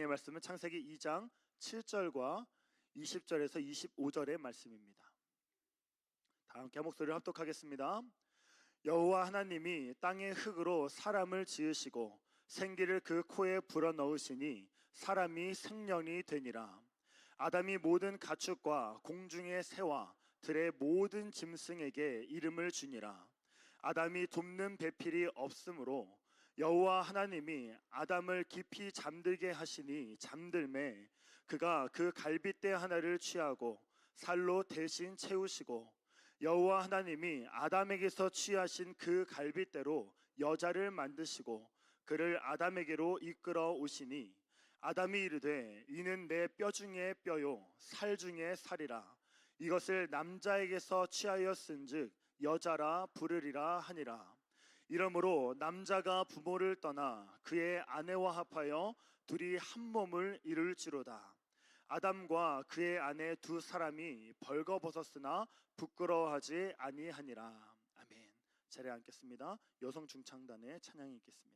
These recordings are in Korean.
하나님의 말씀은 창세기 2장 7절과 20절에서 25절의 말씀입니다. 다 함께 한 목소리를 합독하겠습니다. 여호와 하나님이 땅의 흙으로 사람을 지으시고 생기를 그 코에 불어넣으시니 사람이 생년이 되니라. 아담이 모든 가축과 공중의 새와 들의 모든 짐승에게 이름을 주니라. 아담이 돕는 배필이 없으므로 여호와 하나님이 아담을 깊이 잠들게 하시니 잠들매 그가 그 갈빗대 하나를 취하고 살로 대신 채우시고 여호와 하나님이 아담에게서 취하신 그 갈빗대로 여자를 만드시고 그를 아담에게로 이끌어 오시니 아담이 이르되 이는 내 뼈 중에 뼈요 살 중에 살이라. 이것을 남자에게서 취하였은즉 여자라 부르리라 하니라. 이러므로 남자가 부모를 떠나 그의 아내와 합하여 둘이 한 몸을 이룰지로다. 아담과 그의 아내 두 사람이 벌거벗었으나 부끄러워하지 아니하니라. 아멘. 자리에 앉겠습니다. 여성 중창단의 찬양이 있겠습니다.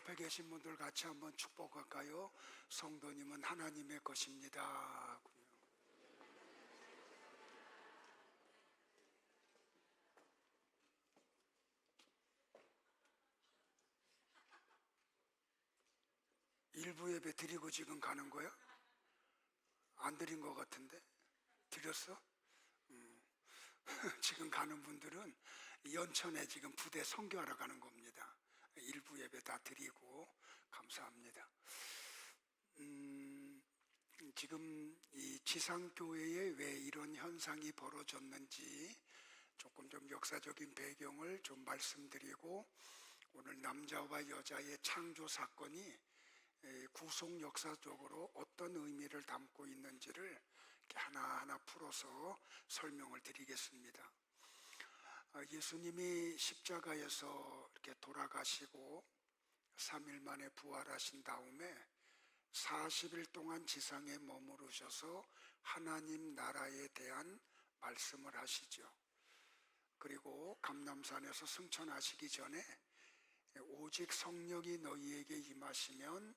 앞에 계신 분들 같이 한번 축복할까요? 성도님은 하나님의 것입니다. 일부 예배 드리고 지금 가는 거야? 안 드린 것 같은데? 드렸어? 지금 가는 분들은 연천에 지금 부대 선교하러 가는 겁니다. 일부 예배 다 드리고 감사합니다. 지금 이 지상교회에 왜 이런 현상이 벌어졌는지 조금 좀 역사적인 배경을 좀 말씀드리고, 오늘 남자와 여자의 창조 사건이 구속 역사적으로 어떤 의미를 담고 있는지를 이렇게 하나하나 풀어서 설명을 드리겠습니다. 예수님이 십자가에서 이렇게 돌아가시고 3일 만에 부활하신 다음에 40일 동안 지상에 머무르셔서 하나님 나라에 대한 말씀을 하시죠. 그리고 감람산에서 승천하시기 전에 오직 성령이 너희에게 임하시면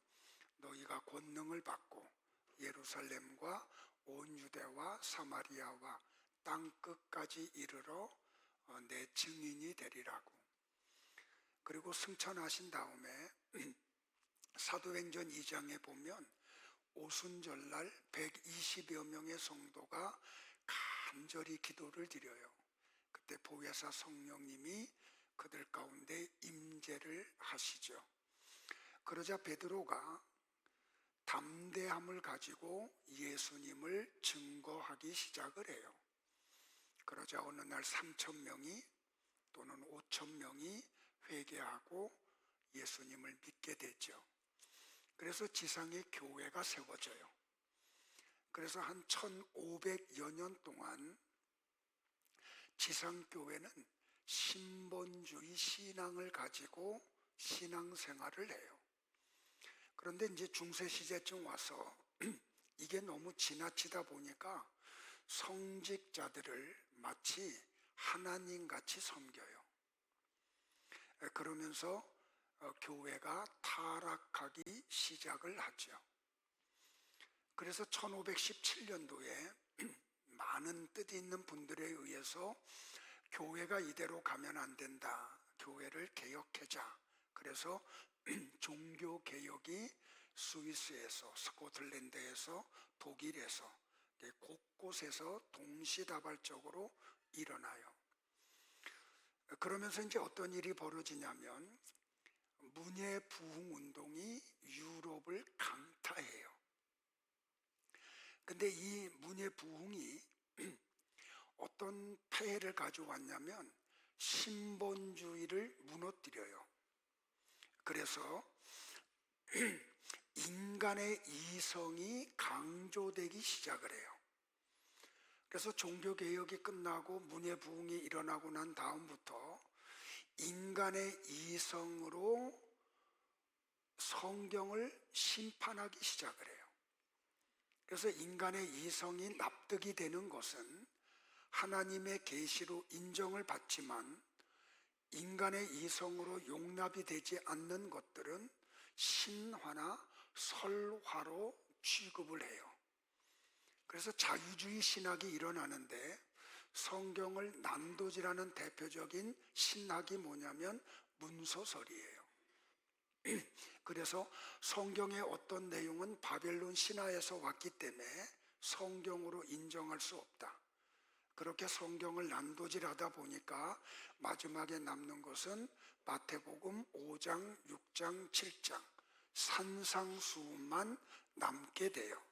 너희가 권능을 받고 예루살렘과 온 유대와 사마리아와 땅 끝까지 이르러 내 증인이 되리라고. 그리고 승천하신 다음에 사도행전 2장에 보면 오순절날 120여 명의 성도가 간절히 기도를 드려요. 그때 보혜사 성령님이 그들 가운데 임재를 하시죠. 그러자 베드로가 담대함을 가지고 예수님을 증거하기 시작을 해요. 그러자 어느 날 3,000명이 또는 5,000명이 회개하고 예수님을 믿게 되죠. 그래서 지상의 교회가 세워져요. 그래서 한 1500여 년 동안 지상교회는 신본주의 신앙을 가지고 신앙생활을 해요. 그런데 이제 중세시대쯤 와서 이게 너무 지나치다 보니까 성직자들을 마치 하나님같이 섬겨요. 그러면서 교회가 타락하기 시작을 하죠. 그래서 1517년도에 많은 뜻 있는 분들에 의해서 교회가 이대로 가면 안 된다, 교회를 개혁하자. 그래서 종교개혁이 스위스에서, 스코틀랜드에서, 독일에서 곳곳에서 동시다발적으로 일어나요. 그러면서 이제 어떤 일이 벌어지냐면 문예 부흥 운동이 유럽을 강타해요. 근데 이 문예 부흥이 어떤 폐해를 가져왔냐면 신본주의를 무너뜨려요. 그래서 인간의 이성이 강조되기 시작을 해요. 그래서 종교개혁이 끝나고 문예부흥이 일어나고 난 다음부터 인간의 이성으로 성경을 심판하기 시작을 해요. 그래서 인간의 이성이 납득이 되는 것은 하나님의 계시로 인정을 받지만 인간의 이성으로 용납이 되지 않는 것들은 신화나 설화로 취급을 해요. 그래서 자유주의 신학이 일어나는데 성경을 난도질하는 대표적인 신학이 뭐냐면 문서설이에요. 그래서 성경의 어떤 내용은 바벨론 신화에서 왔기 때문에 성경으로 인정할 수 없다. 그렇게 성경을 난도질하다 보니까 마지막에 남는 것은 마태복음 5장, 6장, 7장 산상수훈만 남게 돼요.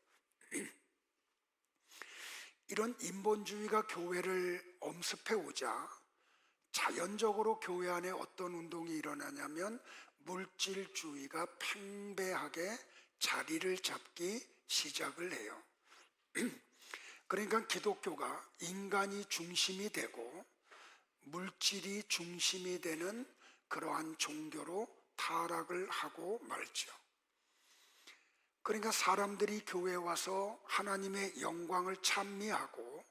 이런 인본주의가 교회를 엄습해 오자 자연적으로 교회 안에 어떤 운동이 일어나냐면 물질주의가 팽배하게 자리를 잡기 시작을 해요. 그러니까 기독교가 인간이 중심이 되고 물질이 중심이 되는 그러한 종교로 타락을 하고 말죠. 그러니까 사람들이 교회에 와서 하나님의 영광을 찬미하고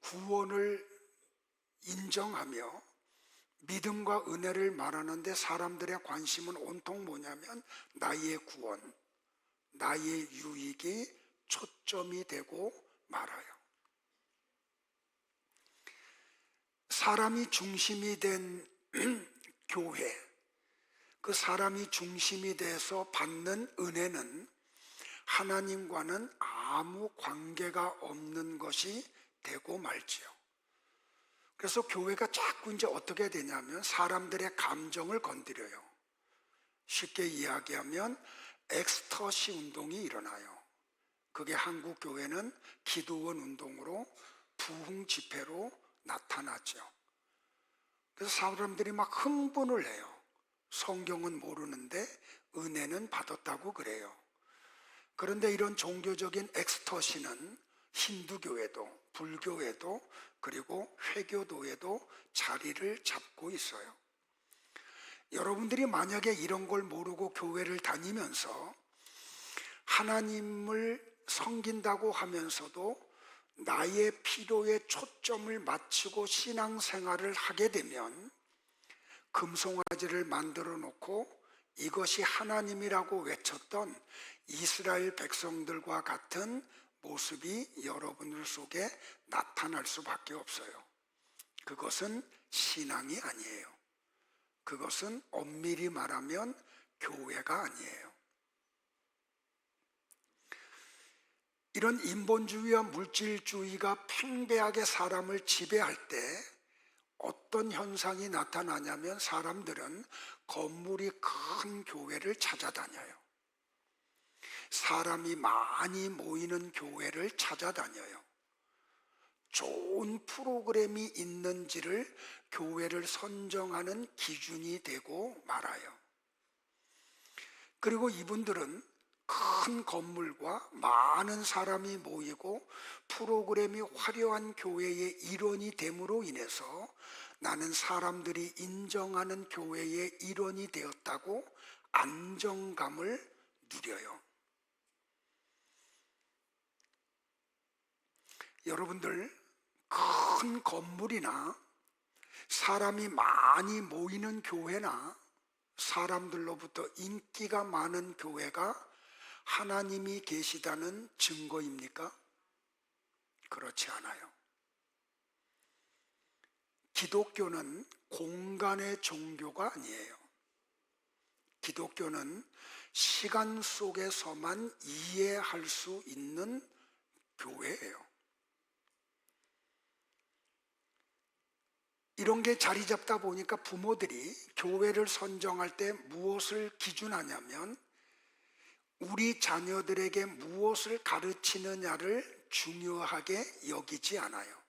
구원을 인정하며 믿음과 은혜를 말하는데 사람들의 관심은 온통 뭐냐면 나의 구원, 나의 유익이 초점이 되고 말아요. 사람이 중심이 된 교회, 그 사람이 중심이 돼서 받는 은혜는 하나님과는 아무 관계가 없는 것이 되고 말지요. 그래서 교회가 자꾸 이제 어떻게 되냐면 사람들의 감정을 건드려요. 쉽게 이야기하면 엑스터시 운동이 일어나요. 그게 한국 교회는 기도원 운동으로 부흥 집회로 나타났죠. 그래서 사람들이 막 흥분을 해요. 성경은 모르는데 은혜는 받았다고 그래요. 그런데 이런 종교적인 엑스터시는 힌두교에도 불교에도 그리고 회교도에도 자리를 잡고 있어요. 여러분들이 만약에 이런 걸 모르고 교회를 다니면서 하나님을 섬긴다고 하면서도 나의 필요에 초점을 맞추고 신앙생활을 하게 되면 금송아지를 만들어 놓고 이것이 하나님이라고 외쳤던 이스라엘 백성들과 같은 모습이 여러분들 속에 나타날 수밖에 없어요. 그것은 신앙이 아니에요. 그것은 엄밀히 말하면 교회가 아니에요. 이런 인본주의와 물질주의가 팽배하게 사람을 지배할 때 어떤 현상이 나타나냐면 사람들은 건물이 큰 교회를 찾아다녀요. 사람이 많이 모이는 교회를 찾아다녀요. 좋은 프로그램이 있는지를 교회를 선정하는 기준이 되고 말아요. 그리고 이분들은 큰 건물과 많은 사람이 모이고 프로그램이 화려한 교회의 일원이 됨으로 인해서 나는 사람들이 인정하는 교회의 일원이 되었다고 안정감을 누려요. 여러분들, 큰 건물이나 사람이 많이 모이는 교회나 사람들로부터 인기가 많은 교회가 하나님이 계시다는 증거입니까? 그렇지 않아요. 기독교는 공간의 종교가 아니에요. 기독교는 시간 속에서만 이해할 수 있는 교회예요. 이런 게 자리 잡다 보니까 부모들이 교회를 선정할 때 무엇을 기준하냐면 우리 자녀들에게 무엇을 가르치느냐를 중요하게 여기지 않아요.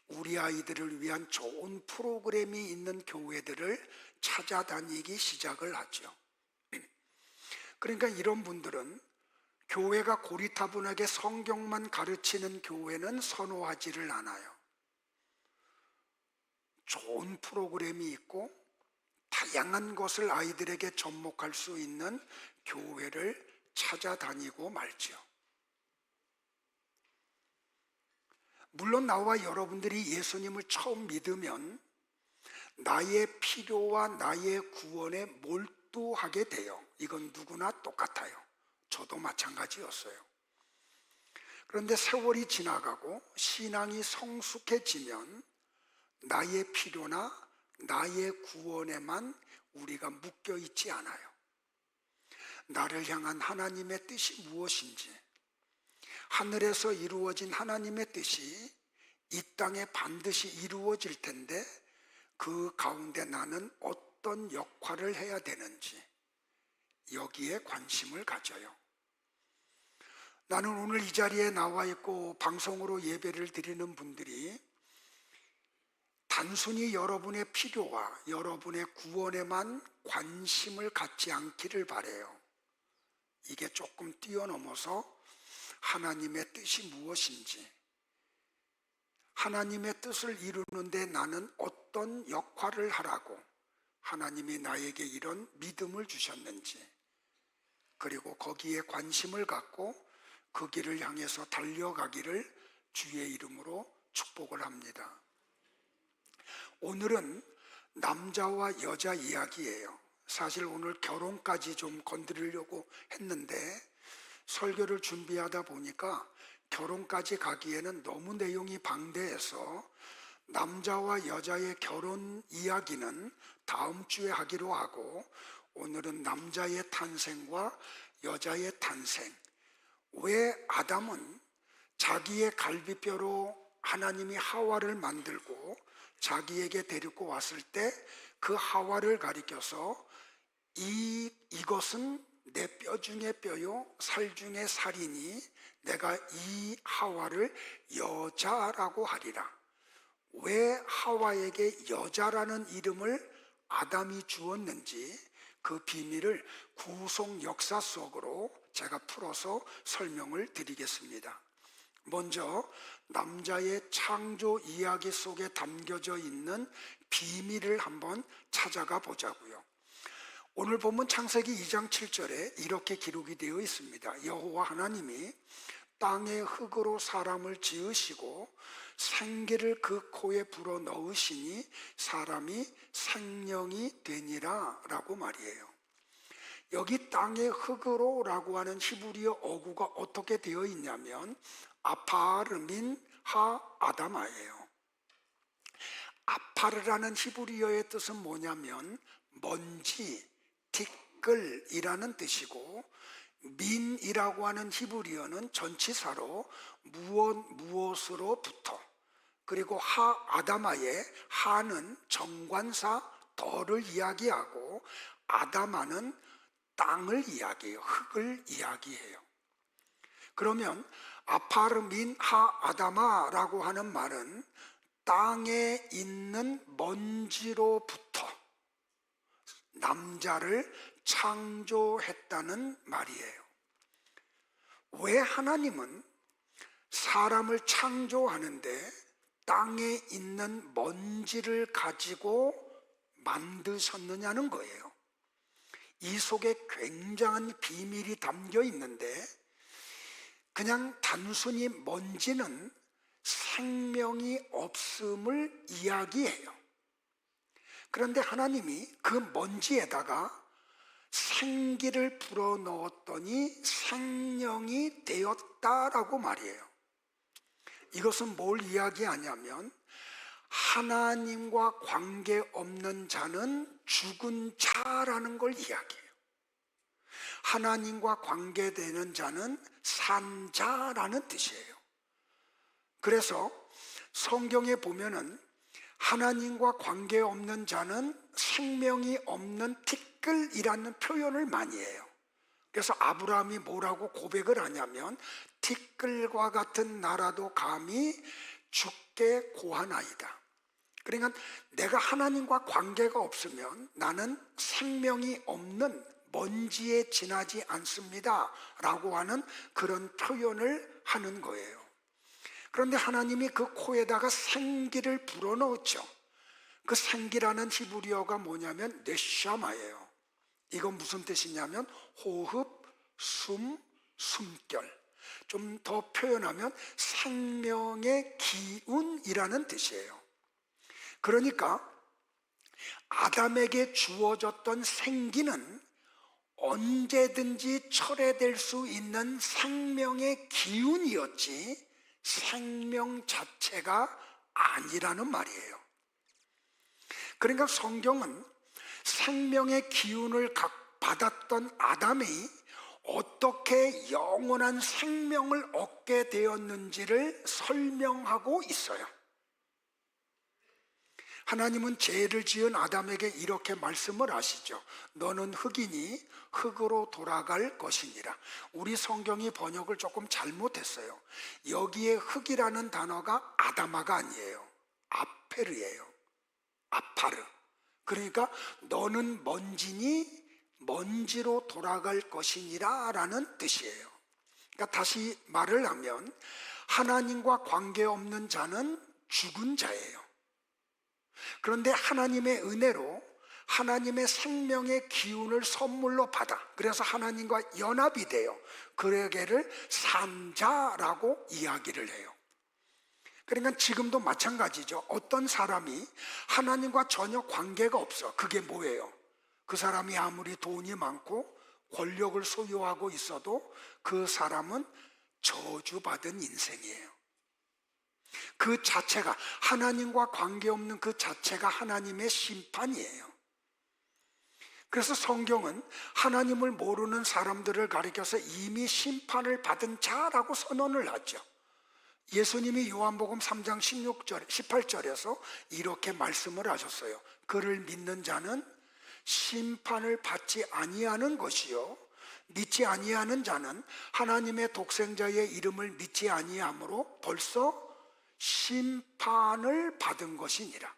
우리 아이들을 위한 좋은 프로그램이 있는 교회들을 찾아다니기 시작을 하죠. 그러니까 이런 분들은 교회가 고리타분하게 성경만 가르치는 교회는 선호하지를 않아요. 좋은 프로그램이 있고 다양한 것을 아이들에게 접목할 수 있는 교회를 찾아다니고 말죠. 물론 나와 여러분들이 예수님을 처음 믿으면 나의 필요와 나의 구원에 몰두하게 돼요. 이건 누구나 똑같아요. 저도 마찬가지였어요. 그런데 세월이 지나가고 신앙이 성숙해지면 나의 필요나 나의 구원에만 우리가 묶여 있지 않아요. 나를 향한 하나님의 뜻이 무엇인지, 하늘에서 이루어진 하나님의 뜻이 이 땅에 반드시 이루어질 텐데 그 가운데 나는 어떤 역할을 해야 되는지 여기에 관심을 가져요. 나는 오늘 이 자리에 나와 있고 방송으로 예배를 드리는 분들이 단순히 여러분의 필요와 여러분의 구원에만 관심을 갖지 않기를 바라요. 이게 조금 뛰어넘어서 하나님의 뜻이 무엇인지, 하나님의 뜻을 이루는데 나는 어떤 역할을 하라고 하나님이 나에게 이런 믿음을 주셨는지, 그리고 거기에 관심을 갖고 그 길을 향해서 달려가기를 주의 이름으로 축복을 합니다. 오늘은 남자와 여자 이야기예요. 사실 오늘 결혼까지 좀 건드리려고 했는데 설교를 준비하다 보니까 결혼까지 가기에는 너무 내용이 방대해서 남자와 여자의 결혼 이야기는 다음 주에 하기로 하고, 오늘은 남자의 탄생과 여자의 탄생, 왜 아담은 자기의 갈비뼈로 하나님이 하와를 만들고 자기에게 데리고 왔을 때 그 하와를 가리켜서 이것은 내 뼈 중에 뼈요 살 중에 살이니 내가 이 하와를 여자라고 하리라. 왜 하와에게 여자라는 이름을 아담이 주었는지 그 비밀을 구속 역사 속으로 제가 풀어서 설명을 드리겠습니다. 먼저 남자의 창조 이야기 속에 담겨져 있는 비밀을 한번 찾아가 보자고요. 오늘 본문 창세기 2장 7절에 이렇게 기록이 되어 있습니다. 여호와 하나님이 땅의 흙으로 사람을 지으시고 생기를 그 코에 불어 넣으시니 사람이 생명이 되니라 라고 말이에요. 여기 땅의 흙으로 라고 하는 히브리어 어구가 어떻게 되어 있냐면 아파르민 하 아다마예요. 아파르라는 히브리어의 뜻은 뭐냐면 먼지, 티끌이라는 뜻이고, 민이라고 하는 히브리어는 전치사로 무엇으로부터, 그리고 하 아다마의 하는 정관사 덜을 이야기하고 아다마는 땅을 이야기해요. 흙을 이야기해요. 그러면 아파르민 하 아다마라고 하는 말은 땅에 있는 먼지로부터 남자를 창조했다는 말이에요. 왜 하나님은 사람을 창조하는데 땅에 있는 먼지를 가지고 만드셨느냐는 거예요. 이 속에 굉장한 비밀이 담겨 있는데, 그냥 단순히 먼지는 생명이 없음을 이야기해요. 그런데 하나님이 그 먼지에다가 생기를 불어넣었더니 생명이 되었다라고 말이에요. 이것은 뭘 이야기하냐면 하나님과 관계없는 자는 죽은 자라는 걸 이야기해요. 하나님과 관계되는 자는 산 자라는 뜻이에요. 그래서 성경에 보면은 하나님과 관계없는 자는 생명이 없는 티끌이라는 표현을 많이 해요. 그래서 아브라함이 뭐라고 고백을 하냐면 티끌과 같은 나라도 감히 죽게 고하나이다. 그러니까 내가 하나님과 관계가 없으면 나는 생명이 없는 먼지에 지나지 않습니다 라고 하는 그런 표현을 하는 거예요. 그런데 하나님이 그 코에다가 생기를 불어넣었죠. 그 생기라는 히브리어가 뭐냐면 네샤마예요. 이건 무슨 뜻이냐면 호흡, 숨, 숨결. 좀 더 표현하면 생명의 기운이라는 뜻이에요. 그러니까 아담에게 주어졌던 생기는 언제든지 철회될 수 있는 생명의 기운이었지 생명 자체가 아니라는 말이에요. 그러니까 성경은 생명의 기운을 받았던 아담이 어떻게 영원한 생명을 얻게 되었는지를 설명하고 있어요. 하나님은 죄를 지은 아담에게 이렇게 말씀을 하시죠. 너는 흙이니 흙으로 돌아갈 것이니라. 우리 성경이 번역을 조금 잘못했어요. 여기에 흙이라는 단어가 아다마가 아니에요. 아페르예요. 아파르. 그러니까 너는 먼지니 먼지로 돌아갈 것이니라 라는 뜻이에요. 그러니까 다시 말을 하면 하나님과 관계없는 자는 죽은 자예요. 그런데 하나님의 은혜로 하나님의 생명의 기운을 선물로 받아, 그래서 하나님과 연합이 돼요. 그에게를 산자라고 이야기를 해요. 그러니까 지금도 마찬가지죠. 어떤 사람이 하나님과 전혀 관계가 없어. 그게 뭐예요? 그 사람이 아무리 돈이 많고 권력을 소유하고 있어도 그 사람은 저주받은 인생이에요. 그 자체가, 하나님과 관계없는 그 자체가 하나님의 심판이에요. 그래서 성경은 하나님을 모르는 사람들을 가리켜서 이미 심판을 받은 자라고 선언을 하죠. 예수님이 요한복음 3장 16절, 18절에서 이렇게 말씀을 하셨어요. 그를 믿는 자는 심판을 받지 아니하는 것이요, 믿지 아니하는 자는 하나님의 독생자의 이름을 믿지 아니하므로 벌써 심판을 받은 것이니라.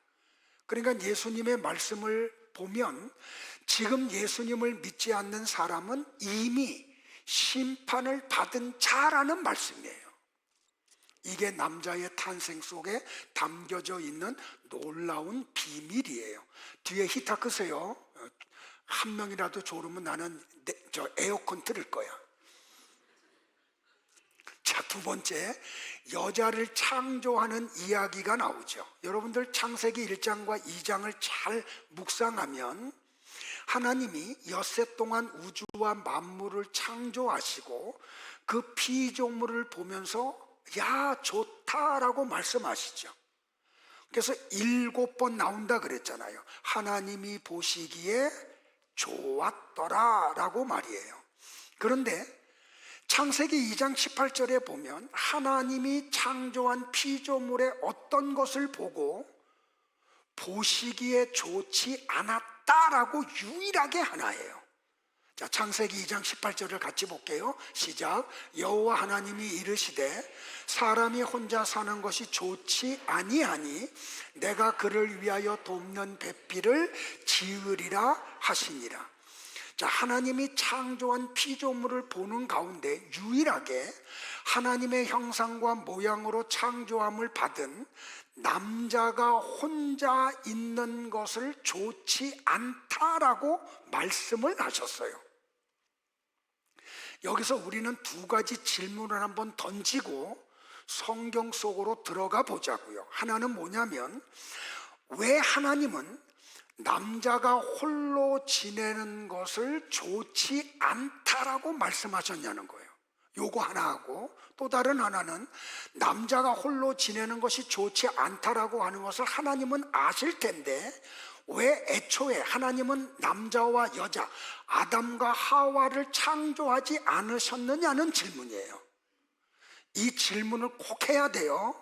그러니까 예수님의 말씀을 보면 지금 예수님을 믿지 않는 사람은 이미 심판을 받은 자라는 말씀이에요. 이게 남자의 탄생 속에 담겨져 있는 놀라운 비밀이에요. 뒤에 히타 끄세요. 한 명이라도 졸으면 나는 에어컨 틀을 거야. 자, 두 번째, 여자를 창조하는 이야기가 나오죠. 여러분들 창세기 1장과 2장을 잘 묵상하면 하나님이 엿새 동안 우주와 만물을 창조하시고 그 피조물을 보면서 야, 좋다라고 말씀하시죠. 그래서 7번 나온다 그랬잖아요. 하나님이 보시기에 좋았더라 라고 말이에요. 그런데 창세기 2장 18절에 보면 하나님이 창조한 피조물의 어떤 것을 보고 보시기에 좋지 않았다라고 유일하게 하나예요. 자, 창세기 2장 18절을 같이 볼게요. 시작. 여호와 하나님이 이르시되 사람이 혼자 사는 것이 좋지 아니하니 내가 그를 위하여 돕는 배필을 지으리라 하시니라. 자, 하나님이 창조한 피조물을 보는 가운데 유일하게 하나님의 형상과 모양으로 창조함을 받은 남자가 혼자 있는 것을 좋지 않다라고 말씀을 하셨어요. 여기서 우리는 두 가지 질문을 한번 던지고 성경 속으로 들어가 보자고요. 하나는 뭐냐면, 왜 하나님은 남자가 홀로 지내는 것을 좋지 않다라고 말씀하셨냐는 거예요. 요거 하나하고, 또 다른 하나는 남자가 홀로 지내는 것이 좋지 않다라고 하는 것을 하나님은 아실 텐데 왜 애초에 하나님은 남자와 여자, 아담과 하와를 창조하지 않으셨느냐는 질문이에요. 이 질문을 꼭 해야 돼요.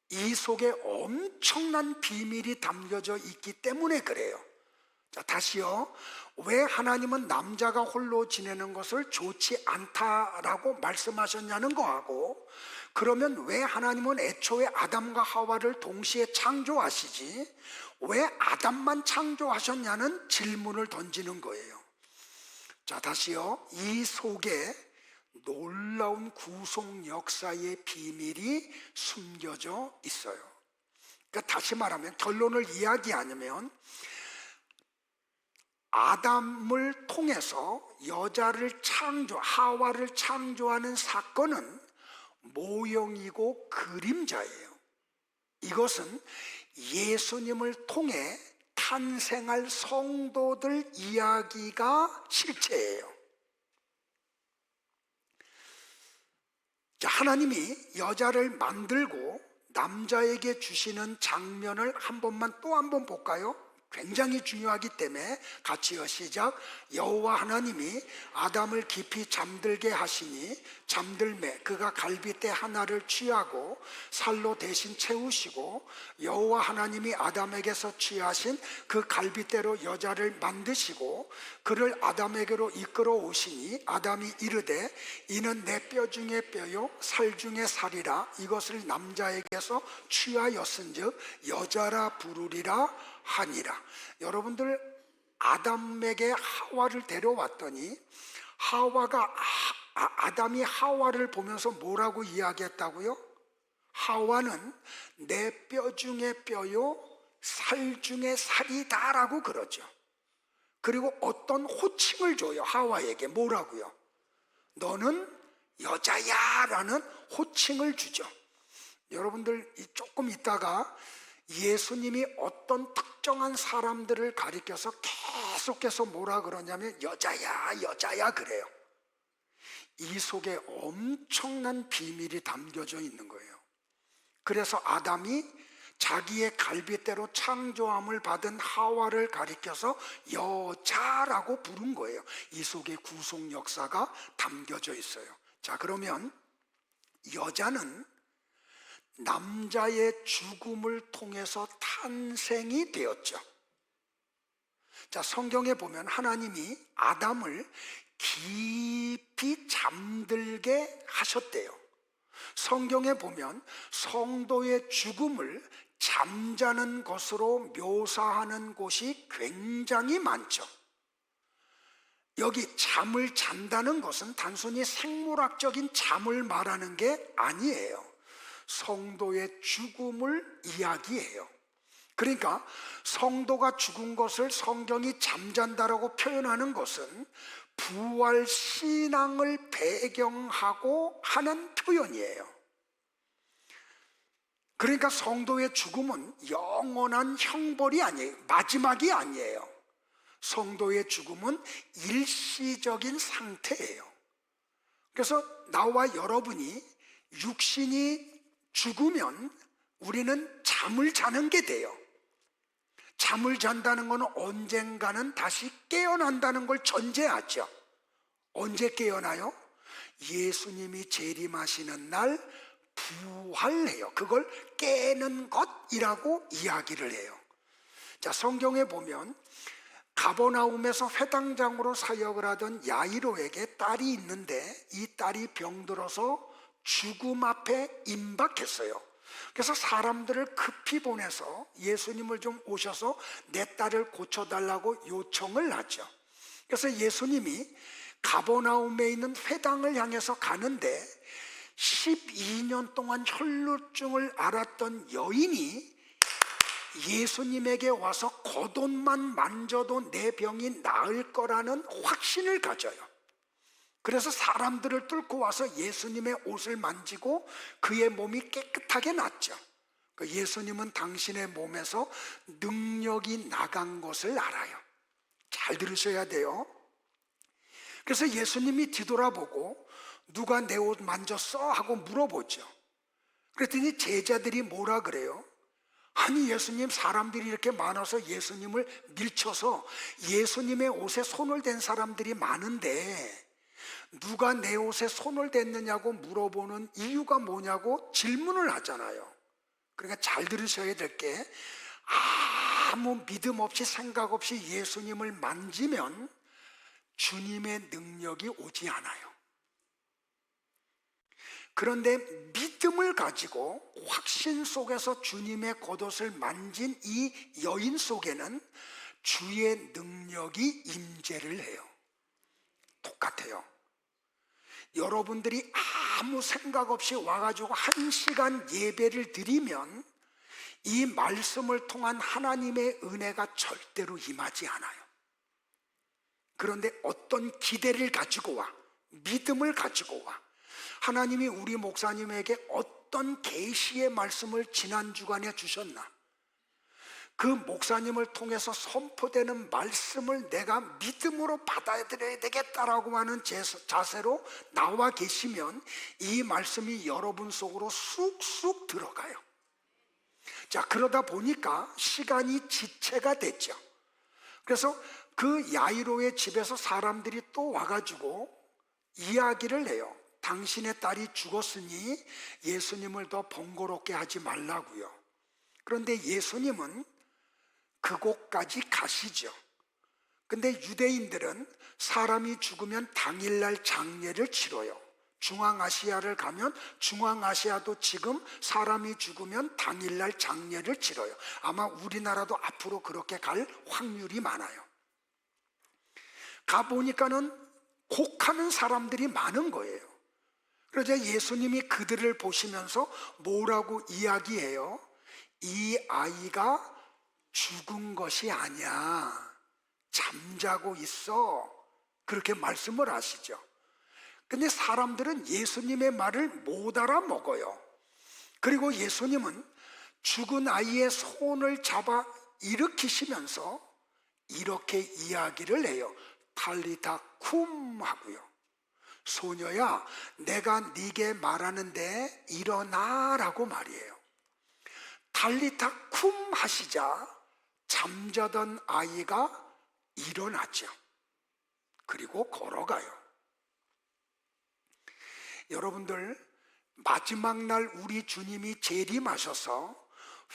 이 속에 엄청난 비밀이 담겨져 있기 때문에 그래요. 자, 다시요. 왜 하나님은 남자가 홀로 지내는 것을 좋지 않다라고 말씀하셨냐는 거하고, 그러면 왜 하나님은 애초에 아담과 하와를 동시에 창조하시지 왜 아담만 창조하셨냐는 질문을 던지는 거예요. 자, 다시요. 이 속에 놀라운 구속 역사의 비밀이 숨겨져 있어요. 그러니까 다시 말하면, 결론을 이야기하면 아담을 통해서 여자를 하와를 창조하는 사건은 모형이고 그림자예요. 이것은 예수님을 통해 탄생할 성도들 이야기가 실체예요. 자, 하나님이 여자를 만들고 남자에게 주시는 장면을 한 번만 또 한 번 볼까요? 굉장히 중요하기 때문에 같이요. 시작. 여호와 하나님이 아담을 깊이 잠들게 하시니 잠들매 그가 갈빗대 하나를 취하고 살로 대신 채우시고 여호와 하나님이 아담에게서 취하신 그 갈빗대로 여자를 만드시고 그를 아담에게로 이끌어 오시니 아담이 이르되 이는 내 뼈 중에 뼈요 살 중에 살이라 이것을 남자에게서 취하였은즉 여자라 부르리라 하니라. 여러분들, 아담에게 하와를 데려왔더니 아담이 하와를 보면서 뭐라고 이야기했다고요? 하와는 내 뼈 중에 뼈요 살 중에 살이다라고 그러죠. 그리고 어떤 호칭을 줘요. 하와에게 뭐라고요? 너는 여자야 라는 호칭을 주죠. 여러분들 조금 있다가 예수님이 어떤 특정한 사람들을 가리켜서 계속해서 뭐라 그러냐면 여자야 여자야 그래요. 이 속에 엄청난 비밀이 담겨져 있는 거예요. 그래서 아담이 자기의 갈빗대로 창조함을 받은 하와를 가리켜서 여자라고 부른 거예요. 이 속에 구속 역사가 담겨져 있어요. 자, 그러면 여자는 남자의 죽음을 통해서 탄생이 되었죠. 자, 성경에 보면 하나님이 아담을 깊이 잠들게 하셨대요. 성경에 보면 성도의 죽음을 잠자는 것으로 묘사하는 곳이 굉장히 많죠. 여기 잠을 잔다는 것은 단순히 생물학적인 잠을 말하는 게 아니에요. 성도의 죽음을 이야기해요. 그러니까 성도가 죽은 것을 성경이 잠잔다라고 표현하는 것은 부활 신앙을 배경하고 하는 표현이에요. 그러니까 성도의 죽음은 영원한 형벌이 아니에요. 마지막이 아니에요. 성도의 죽음은 일시적인 상태예요. 그래서 나와 여러분이 육신이 죽으면 우리는 잠을 자는 게 돼요. 잠을 잔다는 것은 언젠가는 다시 깨어난다는 걸 전제하죠. 언제 깨어나요? 예수님이 재림하시는 날 부활해요. 그걸 깨는 것이라고 이야기를 해요. 자, 성경에 보면 가버나움에서 회당장으로 사역을 하던 야이로에게 딸이 있는데 이 딸이 병들어서 죽음 앞에 임박했어요. 그래서 사람들을 급히 보내서 예수님을 좀 오셔서 내 딸을 고쳐달라고 요청을 하죠. 그래서 예수님이 가버나움에 있는 회당을 향해서 가는데 12년 동안 혈루증을 앓았던 여인이 예수님에게 와서 겉옷만 만져도 내 병이 나을 거라는 확신을 가져요. 그래서 사람들을 뚫고 와서 예수님의 옷을 만지고 그의 몸이 깨끗하게 낫죠. 예수님은 당신의 몸에서 능력이 나간 것을 알아요. 잘 들으셔야 돼요. 그래서 예수님이 뒤돌아보고 누가 내 옷 만졌어? 하고 물어보죠. 그랬더니 제자들이 뭐라 그래요? 아니 예수님, 사람들이 이렇게 많아서 예수님을 밀쳐서 예수님의 옷에 손을 댄 사람들이 많은데 누가 내 옷에 손을 댔느냐고 물어보는 이유가 뭐냐고 질문을 하잖아요. 그러니까 잘 들으셔야 될 게, 아무 믿음 없이 생각 없이 예수님을 만지면 주님의 능력이 오지 않아요. 그런데 믿음을 가지고 확신 속에서 주님의 겉옷을 만진 이 여인 속에는 주의 능력이 임재를 해요. 똑같아요. 여러분들이 아무 생각 없이 와가지고 1시간 예배를 드리면 이 말씀을 통한 하나님의 은혜가 절대로 임하지 않아요. 그런데 어떤 기대를 가지고 와, 믿음을 가지고 와, 하나님이 우리 목사님에게 어떤 계시의 말씀을 지난 주간에 주셨나, 그 목사님을 통해서 선포되는 말씀을 내가 믿음으로 받아들여야 되겠다라고 하는 자세로 나와 계시면 이 말씀이 여러분 속으로 쑥쑥 들어가요. 자, 그러다 보니까 시간이 지체가 됐죠. 그래서 그 야이로의 집에서 사람들이 또 와가지고 이야기를 해요. 당신의 딸이 죽었으니 예수님을 더 번거롭게 하지 말라고요. 그런데 예수님은 그곳까지 가시죠. 근데 유대인들은 사람이 죽으면 당일날 장례를 치러요. 중앙아시아를 가면 중앙아시아도 지금 사람이 죽으면 당일날 장례를 치러요. 아마 우리나라도 앞으로 그렇게 갈 확률이 많아요. 가보니까는 곡하는 사람들이 많은 거예요. 그러자 예수님이 그들을 보시면서 뭐라고 이야기해요? 이 아이가 죽은 것이 아니야, 잠자고 있어, 그렇게 말씀을 하시죠. 근데 사람들은 예수님의 말을 못 알아먹어요. 그리고 예수님은 죽은 아이의 손을 잡아 일으키시면서 이렇게 이야기를 해요. 탈리타 쿰 하고요. 소녀야, 내가 네게 말하는데 일어나라고 말이에요. 탈리타 쿰 하시자 잠자던 아이가 일어나죠. 그리고 걸어가요. 여러분들, 마지막 날 우리 주님이 재림하셔서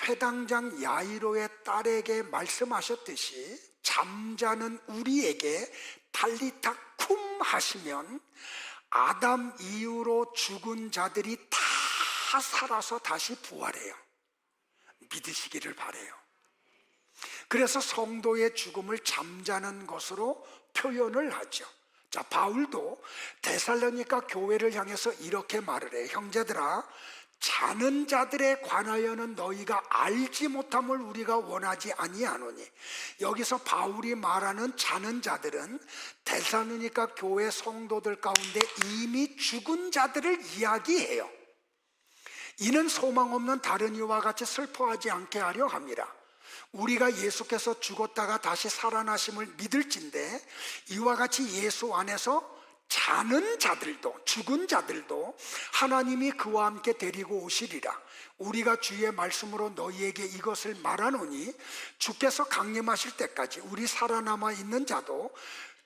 회당장 야이로의 딸에게 말씀하셨듯이 잠자는 우리에게 탈리타 쿰 하시면 아담 이후로 죽은 자들이 다 살아서 다시 부활해요. 믿으시기를 바라요. 그래서 성도의 죽음을 잠자는 것으로 표현을 하죠. 자, 바울도 데살로니가 교회를 향해서 이렇게 말을 해요. 형제들아, 자는 자들에 관하여는 너희가 알지 못함을 우리가 원하지 아니하노니. 여기서 바울이 말하는 자는 자들은 데살로니가 교회 성도들 가운데 이미 죽은 자들을 이야기해요. 이는 소망 없는 다른 이와 같이 슬퍼하지 않게 하려 함이라. 우리가 예수께서 죽었다가 다시 살아나심을 믿을진데 이와 같이 예수 안에서 자는 자들도, 죽은 자들도 하나님이 그와 함께 데리고 오시리라. 우리가 주의 말씀으로 너희에게 이것을 말하노니 주께서 강림하실 때까지 우리 살아남아 있는 자도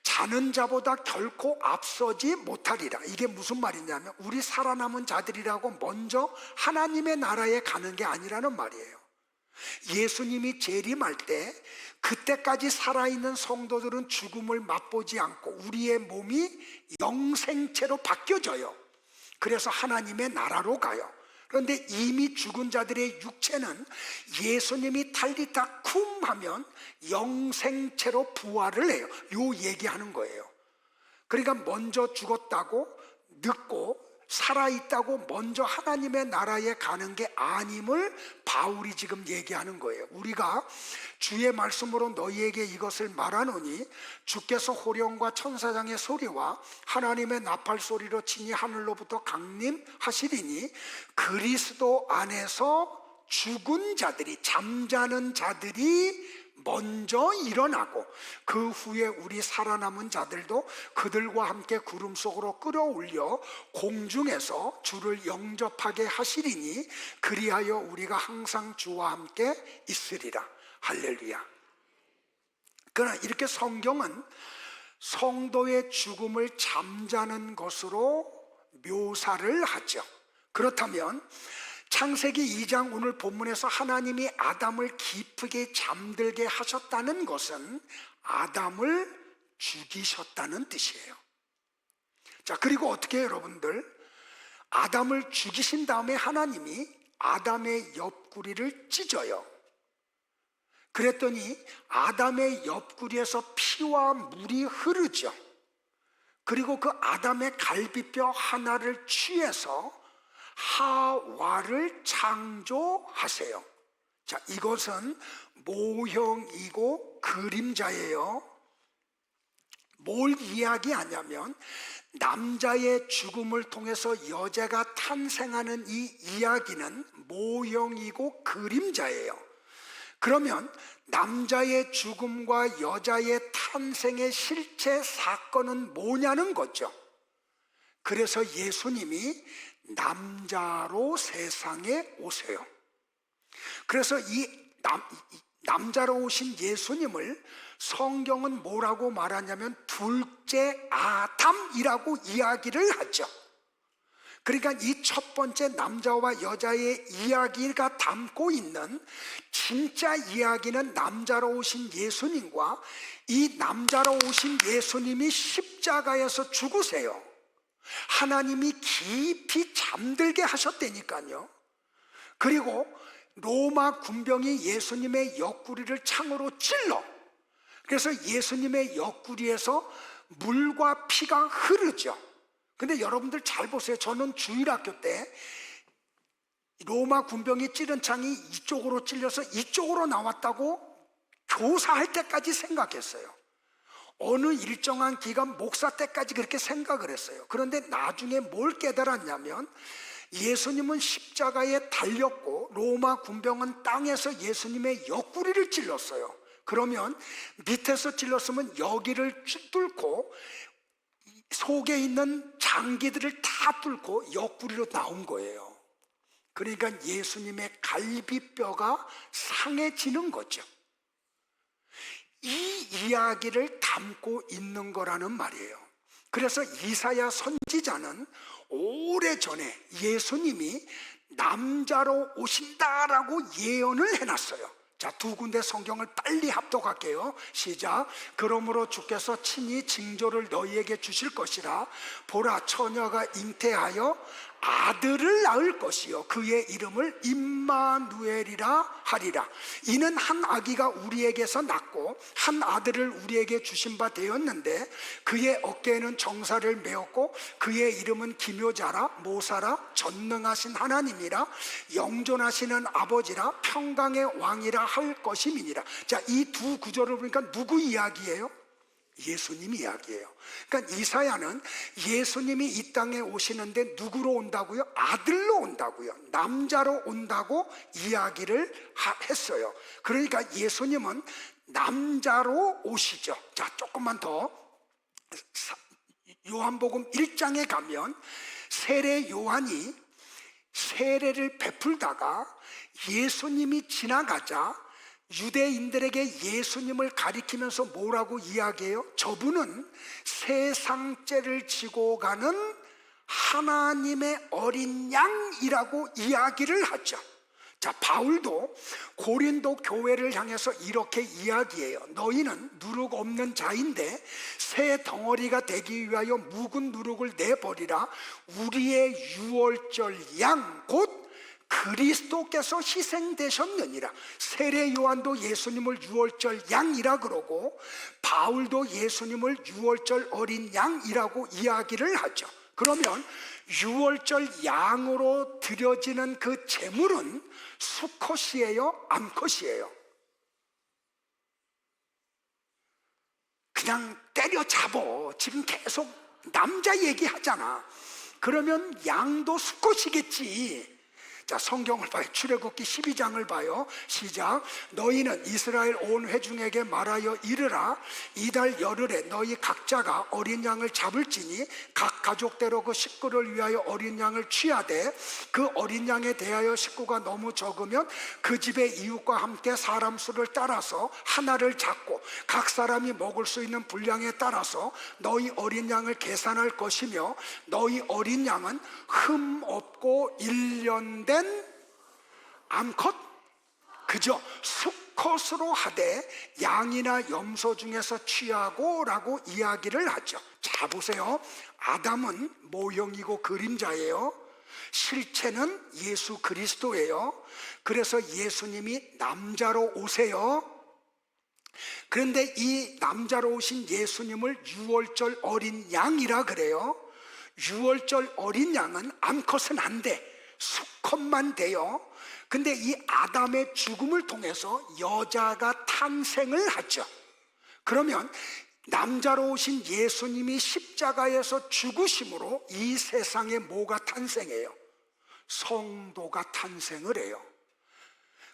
자는 자보다 결코 앞서지 못하리라. 이게 무슨 말이냐면 우리 살아남은 자들이라고 먼저 하나님의 나라에 가는 게 아니라는 말이에요. 예수님이 재림할 때 그때까지 살아있는 성도들은 죽음을 맛보지 않고 우리의 몸이 영생체로 바뀌어져요. 그래서 하나님의 나라로 가요. 그런데 이미 죽은 자들의 육체는 예수님이 탈리타 쿰 하면 영생체로 부활을 해요. 요 얘기하는 거예요. 그러니까 먼저 죽었다고 늦고 살아있다고 먼저 하나님의 나라에 가는 게 아님을 바울이 지금 얘기하는 거예요. 우리가 주의 말씀으로 너희에게 이것을 말하노니 주께서 호령과 천사장의 소리와 하나님의 나팔 소리로 친히 하늘로부터 강림하시리니 그리스도 안에서 죽은 자들이, 잠자는 자들이 먼저 일어나고 그 후에 우리 살아남은 자들도 그들과 함께 구름 속으로 끌어올려 공중에서 주를 영접하게 하시리니 그리하여 우리가 항상 주와 함께 있으리라. 할렐루야. 그러나 이렇게 성경은 성도의 죽음을 잠자는 것으로 묘사를 하죠. 그렇다면 창세기 2장 오늘 본문에서 하나님이 아담을 깊게 잠들게 하셨다는 것은 아담을 죽이셨다는 뜻이에요. 자, 그리고 어떻게 해요, 여러분들? 아담을 죽이신 다음에 하나님이 아담의 옆구리를 찢어요. 그랬더니 아담의 옆구리에서 피와 물이 흐르죠. 그리고 그 아담의 갈비뼈 하나를 취해서 하와를 창조하세요. 자, 이것은 모형이고 그림자예요. 뭘 이야기하냐면 남자의 죽음을 통해서 여자가 탄생하는 이 이야기는 모형이고 그림자예요. 그러면 남자의 죽음과 여자의 탄생의 실체 사건은 뭐냐는 거죠. 그래서 예수님이 남자로 세상에 오세요. 그래서 이 남자로 오신 예수님을 성경은 뭐라고 말하냐면 둘째 아담이라고 이야기를 하죠. 그러니까 이 첫 번째 남자와 여자의 이야기가 담고 있는 진짜 이야기는 남자로 오신 예수님과 이 남자로 오신 예수님이 십자가에서 죽으세요. 하나님이 깊이 잠들게 하셨다니까요. 그리고 로마 군병이 예수님의 옆구리를 창으로 찔러. 그래서 예수님의 옆구리에서 물과 피가 흐르죠. 근데 여러분들 잘 보세요. 저는 주일학교 때 로마 군병이 찌른 창이 이쪽으로 찔려서 이쪽으로 나왔다고 교사할 때까지 생각했어요. 어느 일정한 기간 목사 때까지 그렇게 생각을 했어요. 그런데 나중에 뭘 깨달았냐면 예수님은 십자가에 달렸고 로마 군병은 땅에서 예수님의 옆구리를 찔렀어요. 그러면 밑에서 찔렀으면 여기를 뚫고 속에 있는 장기들을 다 뚫고 옆구리로 나온 거예요. 그러니까 예수님의 갈비뼈가 상해지는 거죠. 이 이야기를 담고 있는 거라는 말이에요. 그래서 이사야 선지자는 오래전에 예수님이 남자로 오신다라고 예언을 해놨어요. 자, 두 군데 성경을 빨리 합독할게요. 시작. 그러므로 주께서 친히 징조를 너희에게 주실 것이라. 보라, 처녀가 잉태하여 아들을 낳을 것이요 그의 이름을 임마누엘이라 하리라. 이는 한 아기가 우리에게서 낳고 한 아들을 우리에게 주신 바 되었는데 그의 어깨에는 정사를 메었고 그의 이름은 기묘자라, 모사라, 전능하신 하나님이라, 영존하시는 아버지라, 평강의 왕이라 할 것임이니라. 자, 이 두 구절을 보니까 누구 이야기예요? 예수님 이야기예요. 그러니까 이사야는 예수님이 이 땅에 오시는데 누구로 온다고요? 아들로 온다고요. 남자로 온다고 이야기를 했어요. 그러니까 예수님은 남자로 오시죠. 자, 조금만 더 요한복음 1장에 가면 세례 요한이 세례를 베풀다가 예수님이 지나가자 유대인들에게 예수님을 가리키면서 뭐라고 이야기해요? 저분은 세상죄를 지고 가는 하나님의 어린 양이라고 이야기를 하죠. 자, 바울도 고린도 교회를 향해서 이렇게 이야기해요. 너희는 누룩 없는 자인데 새 덩어리가 되기 위하여 묵은 누룩을 내버리라. 우리의 유월절 양 곧 그리스도께서 희생되셨느니라. 세례 요한도 예수님을 유월절 양이라 그러고 바울도 예수님을 유월절 어린 양이라고 이야기를 하죠. 그러면 유월절 양으로 드려지는 그 제물은 수컷이에요? 암컷이에요? 그냥 때려잡어. 지금 계속 남자 얘기하잖아. 그러면 양도 수컷이겠지. 자, 성경을 봐요. 출애굽기 12장을 봐요. 시작. 너희는 이스라엘 온 회중에게 말하여 이르라. 이달 열흘에 너희 각자가 어린 양을 잡을지니 각 가족대로 그 식구를 위하여 어린 양을 취하되 그 어린 양에 대하여 식구가 너무 적으면 그 집의 이웃과 함께 사람 수를 따라서 하나를 잡고 각 사람이 먹을 수 있는 분량에 따라서 너희 어린 양을 계산할 것이며 너희 어린 양은 흠 없고 1년 된 암컷, 그죠? 수컷으로 하되 양이나 염소 중에서 취하고 라고 이야기를 하죠. 자, 보세요. 아담은 모형이고 그림자예요. 실체는 예수 그리스도예요. 그래서 예수님이 남자로 오세요. 그런데 이 남자로 오신 예수님을 유월절 어린 양이라 그래요. 유월절 어린 양은 암컷은 안 돼. 수컷만 돼요. 근데 이 아담의 죽음을 통해서 여자가 탄생을 하죠. 그러면 남자로 오신 예수님이 십자가에서 죽으심으로 이 세상에 뭐가 탄생해요? 성도가 탄생을 해요.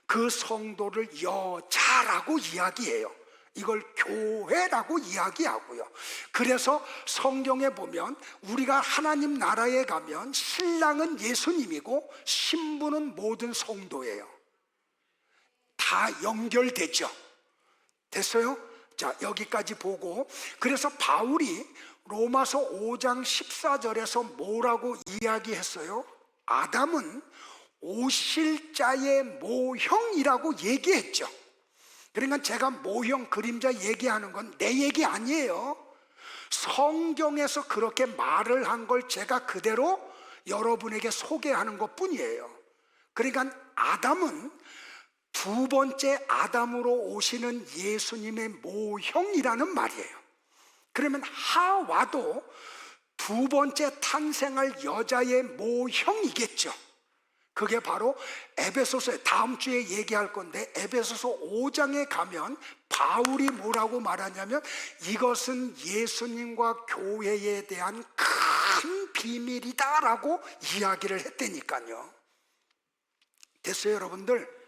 그 성도를 여자라고 이야기해요. 이걸 교회라고 이야기하고요. 그래서 성경에 보면 우리가 하나님 나라에 가면 신랑은 예수님이고 신부는 모든 성도예요. 다 연결되죠. 됐어요? 자, 여기까지 보고, 그래서 바울이 로마서 5장 14절에서 뭐라고 이야기했어요? 아담은 오실 자의 모형이라고 얘기했죠. 그러니까 제가 모형 그림자 얘기하는 건 내 얘기 아니에요. 성경에서 그렇게 말을 한 걸 제가 그대로 여러분에게 소개하는 것 뿐이에요. 그러니까 아담은 두 번째 아담으로 오시는 예수님의 모형이라는 말이에요. 그러면 하와도 두 번째 탄생할 여자의 모형이겠죠. 그게 바로 에베소서에 다음 주에 얘기할 건데 에베소서 5장에 가면 바울이 뭐라고 말하냐면 이것은 예수님과 교회에 대한 큰 비밀이다라고 이야기를 했다니까요. 됐어요, 여러분들?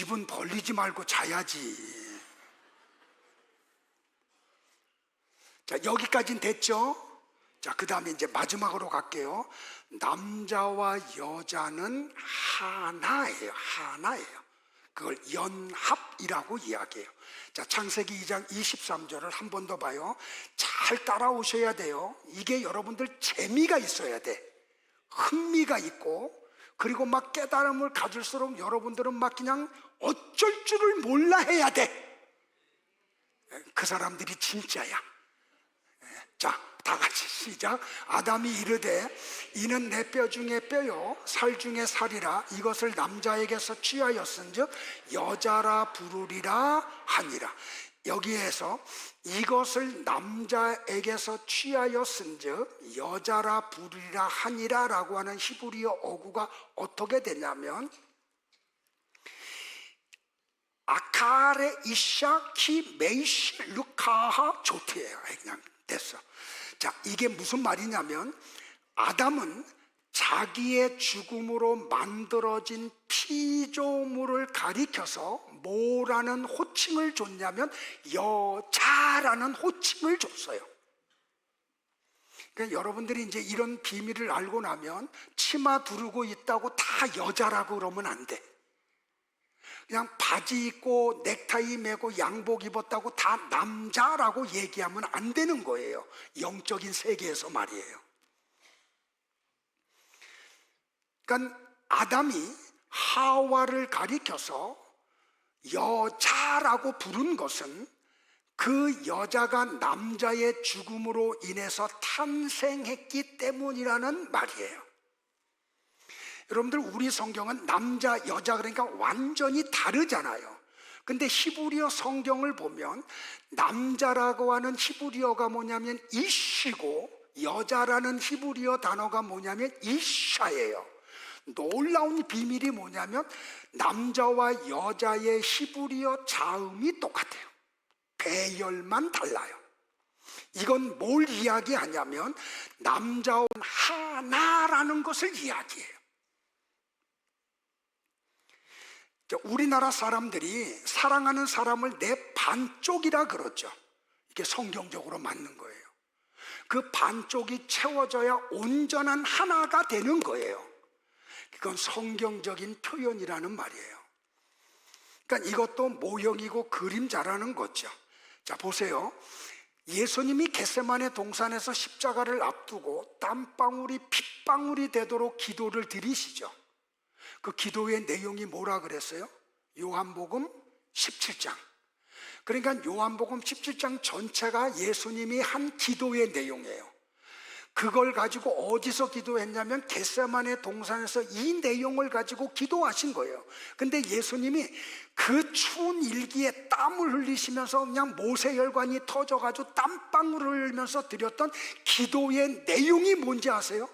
입은 벌리지 말고 자야지. 자, 여기까지는 됐죠? 자, 그 다음에 이제 마지막으로 갈게요. 남자와 여자는 하나예요. 하나예요. 그걸 연합이라고 이야기해요. 자, 창세기 2장 23절을 한 번 더 봐요. 잘 따라오셔야 돼요. 이게 여러분들 재미가 있어야 돼. 흥미가 있고, 그리고 막 깨달음을 가질수록 여러분들은 막 그냥 어쩔 줄을 몰라 해야 돼. 그 사람들이 진짜야. 자, 다 같이 시작. 아담이 이르되 이는 내 뼈 중에 뼈요 살 중에 살이라 이것을 남자에게서 취하였은즉 여자라 부르리라 하니라. 여기에서 이것을 남자에게서 취하였은즉 여자라 부르리라 하니라 라고 하는 히브리어 어구가 어떻게 되냐면 아카레 이샤 키 메이시 루카하 조트예요. 그냥 됐어. 자, 이게 무슨 말이냐면 아담은 자기의 죽음으로 만들어진 피조물을 가리켜서 뭐라는 호칭을 줬냐면 여자라는 호칭을 줬어요. 그러니까 여러분들이 이제 이런 비밀을 알고 나면 치마 두르고 있다고 다 여자라고 그러면 안 돼. 그냥 바지 입고 넥타이 매고 양복 입었다고 다 남자라고 얘기하면 안 되는 거예요. 영적인 세계에서 말이에요. 그러니까 아담이 하와를 가리켜서 여자라고 부른 것은 그 여자가 남자의 죽음으로 인해서 탄생했기 때문이라는 말이에요. 여러분들, 우리 성경은 남자, 여자 그러니까 완전히 다르잖아요. 근데 히브리어 성경을 보면 남자라고 하는 히브리어가 뭐냐면 이시고 여자라는 히브리어 단어가 뭐냐면 이샤예요. 놀라운 비밀이 뭐냐면 남자와 여자의 히브리어 자음이 똑같아요. 배열만 달라요. 이건 뭘 이야기하냐면 남자와 하나라는 것을 이야기해요. 우리나라 사람들이 사랑하는 사람을 내 반쪽이라 그러죠. 이게 성경적으로 맞는 거예요. 그 반쪽이 채워져야 온전한 하나가 되는 거예요. 이건 성경적인 표현이라는 말이에요. 그러니까 이것도 모형이고 그림자라는 거죠. 자, 보세요. 예수님이 겟세마네 동산에서 십자가를 앞두고 땀방울이 핏방울이 되도록 기도를 드리시죠. 그 기도의 내용이 뭐라 그랬어요? 요한복음 17장. 그러니까 요한복음 17장 전체가 예수님이 한 기도의 내용이에요. 그걸 가지고 어디서 기도했냐면 겟세마네 동산에서 이 내용을 가지고 기도하신 거예요. 근데 예수님이 그 추운 일기에 땀을 흘리시면서 그냥 모세혈관이 터져가지고 땀방울을 흘리면서 드렸던 기도의 내용이 뭔지 아세요?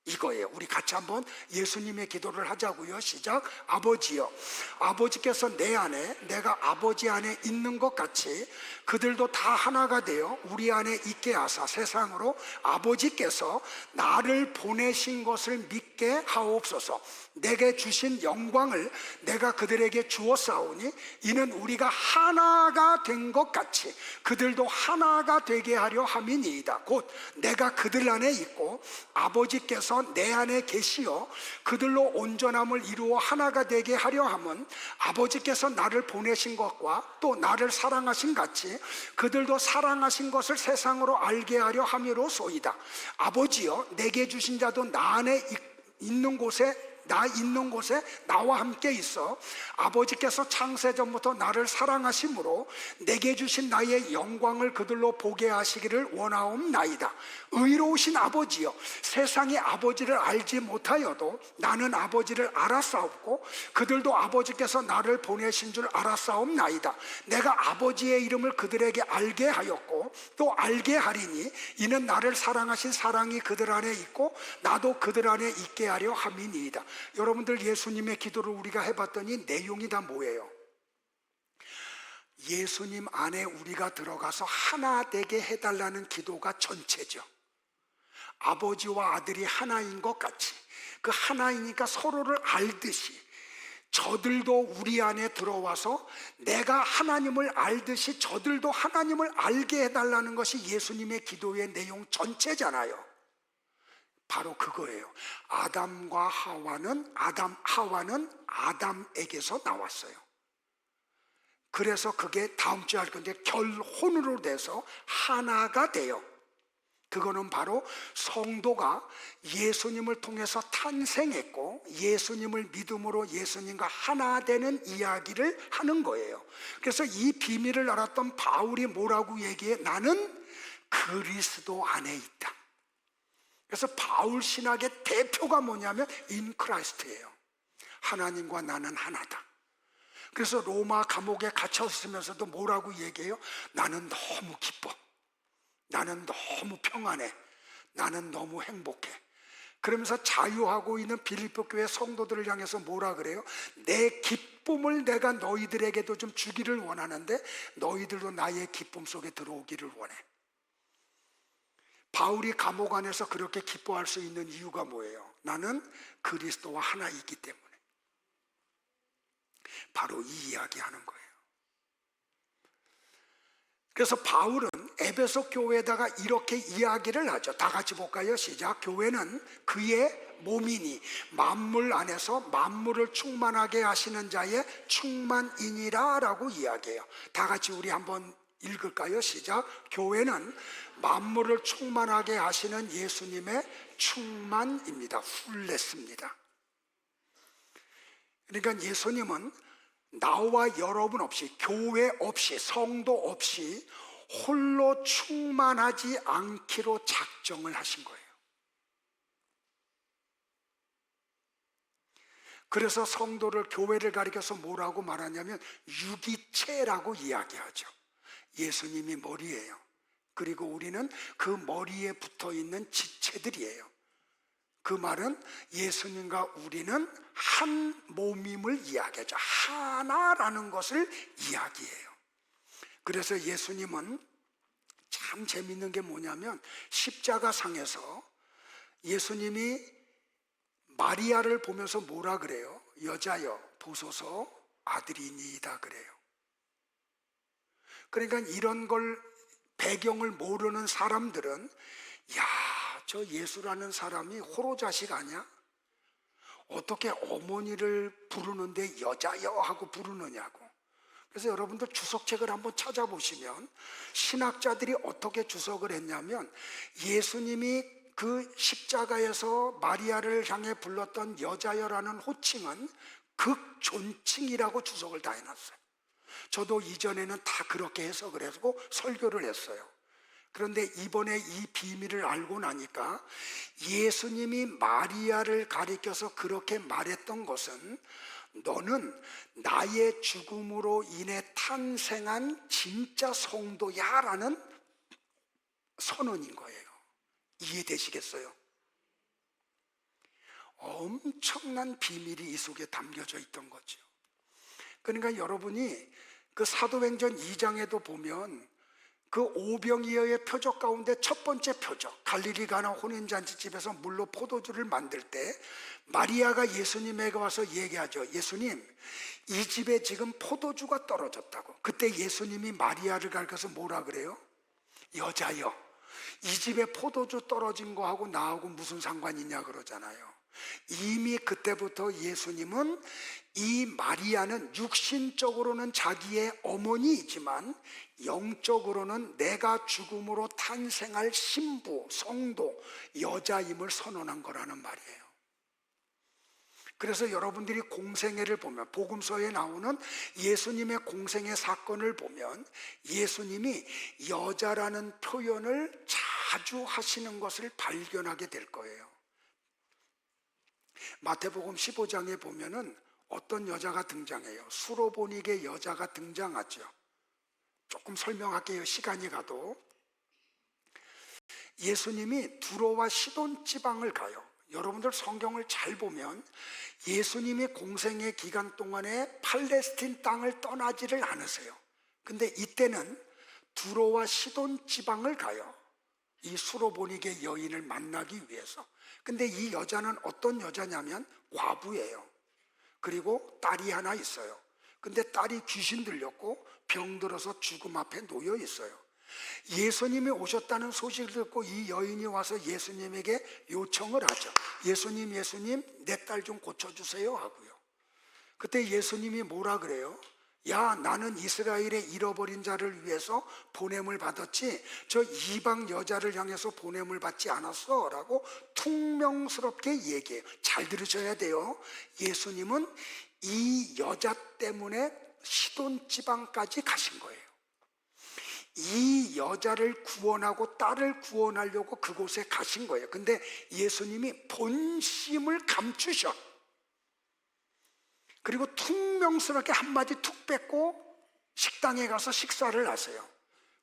이거예요. 우리 같이 한번 예수님의 기도를 하자고요. 시작. 아버지여, 아버지께서 내 안에 내가 아버지 안에 있는 것 같이 그들도 다 하나가 되어 우리 안에 있게 하사 세상으로 아버지께서 나를 보내신 것을 믿게 하옵소서. 내게 주신 영광을 내가 그들에게 주었사오니 이는 우리가 하나가 된 것 같이 그들도 하나가 되게 하려 함이니이다. 곧 내가 그들 안에 있고 아버지께서 내 안에 계시어 그들로 온전함을 이루어 하나가 되게 하려 함은 아버지께서 나를 보내신 것과 또 나를 사랑하신 같이 그들도 사랑하신 것을 세상으로 알게 하려 함이로소이다. 아버지여, 내게 주신 자도 나 안에 있는 곳에 나와 함께 있어 아버지께서 창세전부터 나를 사랑하심으로 내게 주신 나의 영광을 그들로 보게 하시기를 원하옵나이다. 의로우신 아버지여, 세상이 아버지를 알지 못하여도 나는 아버지를 알았사옵고 그들도 아버지께서 나를 보내신 줄 알았사옵나이다. 내가 아버지의 이름을 그들에게 알게 하였고 또 알게 하리니 이는 나를 사랑하신 사랑이 그들 안에 있고 나도 그들 안에 있게 하려 함이니이다. 여러분들, 예수님의 기도를 우리가 해봤더니 내용이 다 뭐예요? 예수님 안에 우리가 들어가서 하나 되게 해달라는 기도가 전체죠. 아버지와 아들이 하나인 것 같이 그 하나이니까 서로를 알듯이 저들도 우리 안에 들어와서 내가 하나님을 알듯이 저들도 하나님을 알게 해달라는 것이 예수님의 기도의 내용 전체잖아요. 바로 그거예요. 하와는 아담에게서 나왔어요. 그래서 그게 다음 주에 할 건데 결혼으로 돼서 하나가 돼요. 그거는 바로 성도가 예수님을 통해서 탄생했고 예수님을 믿음으로 예수님과 하나 되는 이야기를 하는 거예요. 그래서 이 비밀을 알았던 바울이 뭐라고 얘기해? 나는 그리스도 안에 있다. 그래서 바울 신학의 대표가 뭐냐면 in Christ예요. 하나님과 나는 하나다. 그래서 로마 감옥에 갇혀 있으면서도 뭐라고 얘기해요? 나는 너무 기뻐. 나는 너무 평안해. 나는 너무 행복해. 그러면서 자유하고 있는 빌립보 교회 성도들을 향해서 뭐라 그래요? 내 기쁨을 내가 너희들에게도 좀 주기를 원하는데 너희들도 나의 기쁨 속에 들어오기를 원해. 바울이 감옥 안에서 그렇게 기뻐할 수 있는 이유가 뭐예요? 나는 그리스도와 하나이기 때문에. 바로 이 이야기 하는 거예요. 그래서 바울은 에베소 교회에다가 이렇게 이야기를 하죠. 다 같이 볼까요? 시작. 교회는 그의 몸이니 만물 안에서 만물을 충만하게 하시는 자의 충만이니라 라고 이야기해요. 다 같이 우리 한번 읽을까요? 시작. 교회는 만물을 충만하게 하시는 예수님의 충만입니다. 풀레스입니다. 그러니까 예수님은 나와 여러분 없이, 교회 없이, 성도 없이 홀로 충만하지 않기로 작정을 하신 거예요. 그래서 성도를, 교회를 가리켜서 뭐라고 말하냐면 유기체라고 이야기하죠. 예수님이 머리예요. 그리고 우리는 그 머리에 붙어 있는 지체들이에요. 그 말은 예수님과 우리는 한 몸임을 이야기하죠. 하나라는 것을 이야기해요. 그래서 예수님은 참 재밌는 게 뭐냐면 십자가상에서 예수님이 마리아를 보면서 뭐라 그래요? 여자여 보소서 아들이니이다 그래요. 그러니까 이런 걸 배경을 모르는 사람들은 야, 저 예수라는 사람이 호로자식 아니야? 어떻게 어머니를 부르는데 여자여 하고 부르느냐고. 그래서 여러분들 주석책을 한번 찾아보시면 신학자들이 어떻게 주석을 했냐면 예수님이 그 십자가에서 마리아를 향해 불렀던 여자여라는 호칭은 극존칭이라고 주석을 다 해놨어요. 저도 이전에는 다 그렇게 해석을 했고 설교를 했어요. 그런데 이번에 이 비밀을 알고 나니까 예수님이 마리아를 가리켜서 그렇게 말했던 것은 너는 나의 죽음으로 인해 탄생한 진짜 성도야 라는 선언인 거예요. 이해되시겠어요? 엄청난 비밀이 이 속에 담겨져 있던 거죠. 그러니까 여러분이 그 사도행전 2장에도 보면 그 오병이어의 표적 가운데 첫 번째 표적, 갈릴리 가나 혼인잔치집에서 물로 포도주를 만들 때 마리아가 예수님에게 와서 얘기하죠. 예수님, 이 집에 지금 포도주가 떨어졌다고. 그때 예수님이 마리아를 가리켜서 뭐라 그래요? 여자여, 이 집에 포도주 떨어진 거하고 나하고 무슨 상관이냐 그러잖아요. 이미 그때부터 예수님은 이 마리아는 육신적으로는 자기의 어머니이지만 영적으로는 내가 죽음으로 탄생할 신부, 성도, 여자임을 선언한 거라는 말이에요. 그래서 여러분들이 공생애를 보면, 복음서에 나오는 예수님의 공생애 사건을 보면 예수님이 여자라는 표현을 자주 하시는 것을 발견하게 될 거예요. 마태복음 15장에 보면은 어떤 여자가 등장해요. 수로보닉의 여자가 등장하죠. 조금 설명할게요. 시간이 가도. 예수님이 두로와 시돈 지방을 가요. 여러분들 성경을 잘 보면 예수님이 공생의 기간 동안에 팔레스틴 땅을 떠나지를 않으세요. 근데 이때는 두로와 시돈 지방을 가요. 이 수로보니게 여인을 만나기 위해서. 근데 이 여자는 어떤 여자냐면 과부예요. 그리고 딸이 하나 있어요. 근데 딸이 귀신 들렸고 병들어서 죽음 앞에 놓여 있어요. 예수님이 오셨다는 소식을 듣고 이 여인이 와서 예수님에게 요청을 하죠. 예수님, 내 딸 좀 고쳐주세요 하고요. 그때 예수님이 뭐라 그래요? 야, 나는 이스라엘의 잃어버린 자를 위해서 보냄을 받았지 저 이방 여자를 향해서 보냄을 받지 않았어 라고 퉁명스럽게 얘기해요. 잘 들으셔야 돼요. 예수님은 이 여자 때문에 시돈 지방까지 가신 거예요. 이 여자를 구원하고 딸을 구원하려고 그곳에 가신 거예요. 근데 예수님이 본심을 감추셔. 그리고 퉁명스럽게 한마디 툭 뺏고 식당에 가서 식사를 하세요.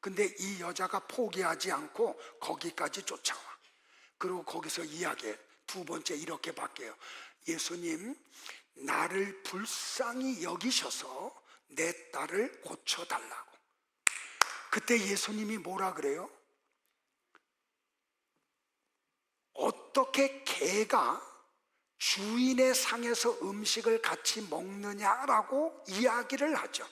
근데 이 여자가 포기하지 않고 거기까지 쫓아와. 그리고 거기서 이야기해. 두 번째 이렇게 바뀌어요. 예수님, 나를 불쌍히 여기셔서 내 딸을 고쳐달라고. 그때 예수님이 뭐라 그래요? 어떻게 개가 주인의 상에서 음식을 같이 먹느냐라고 이야기를 하죠.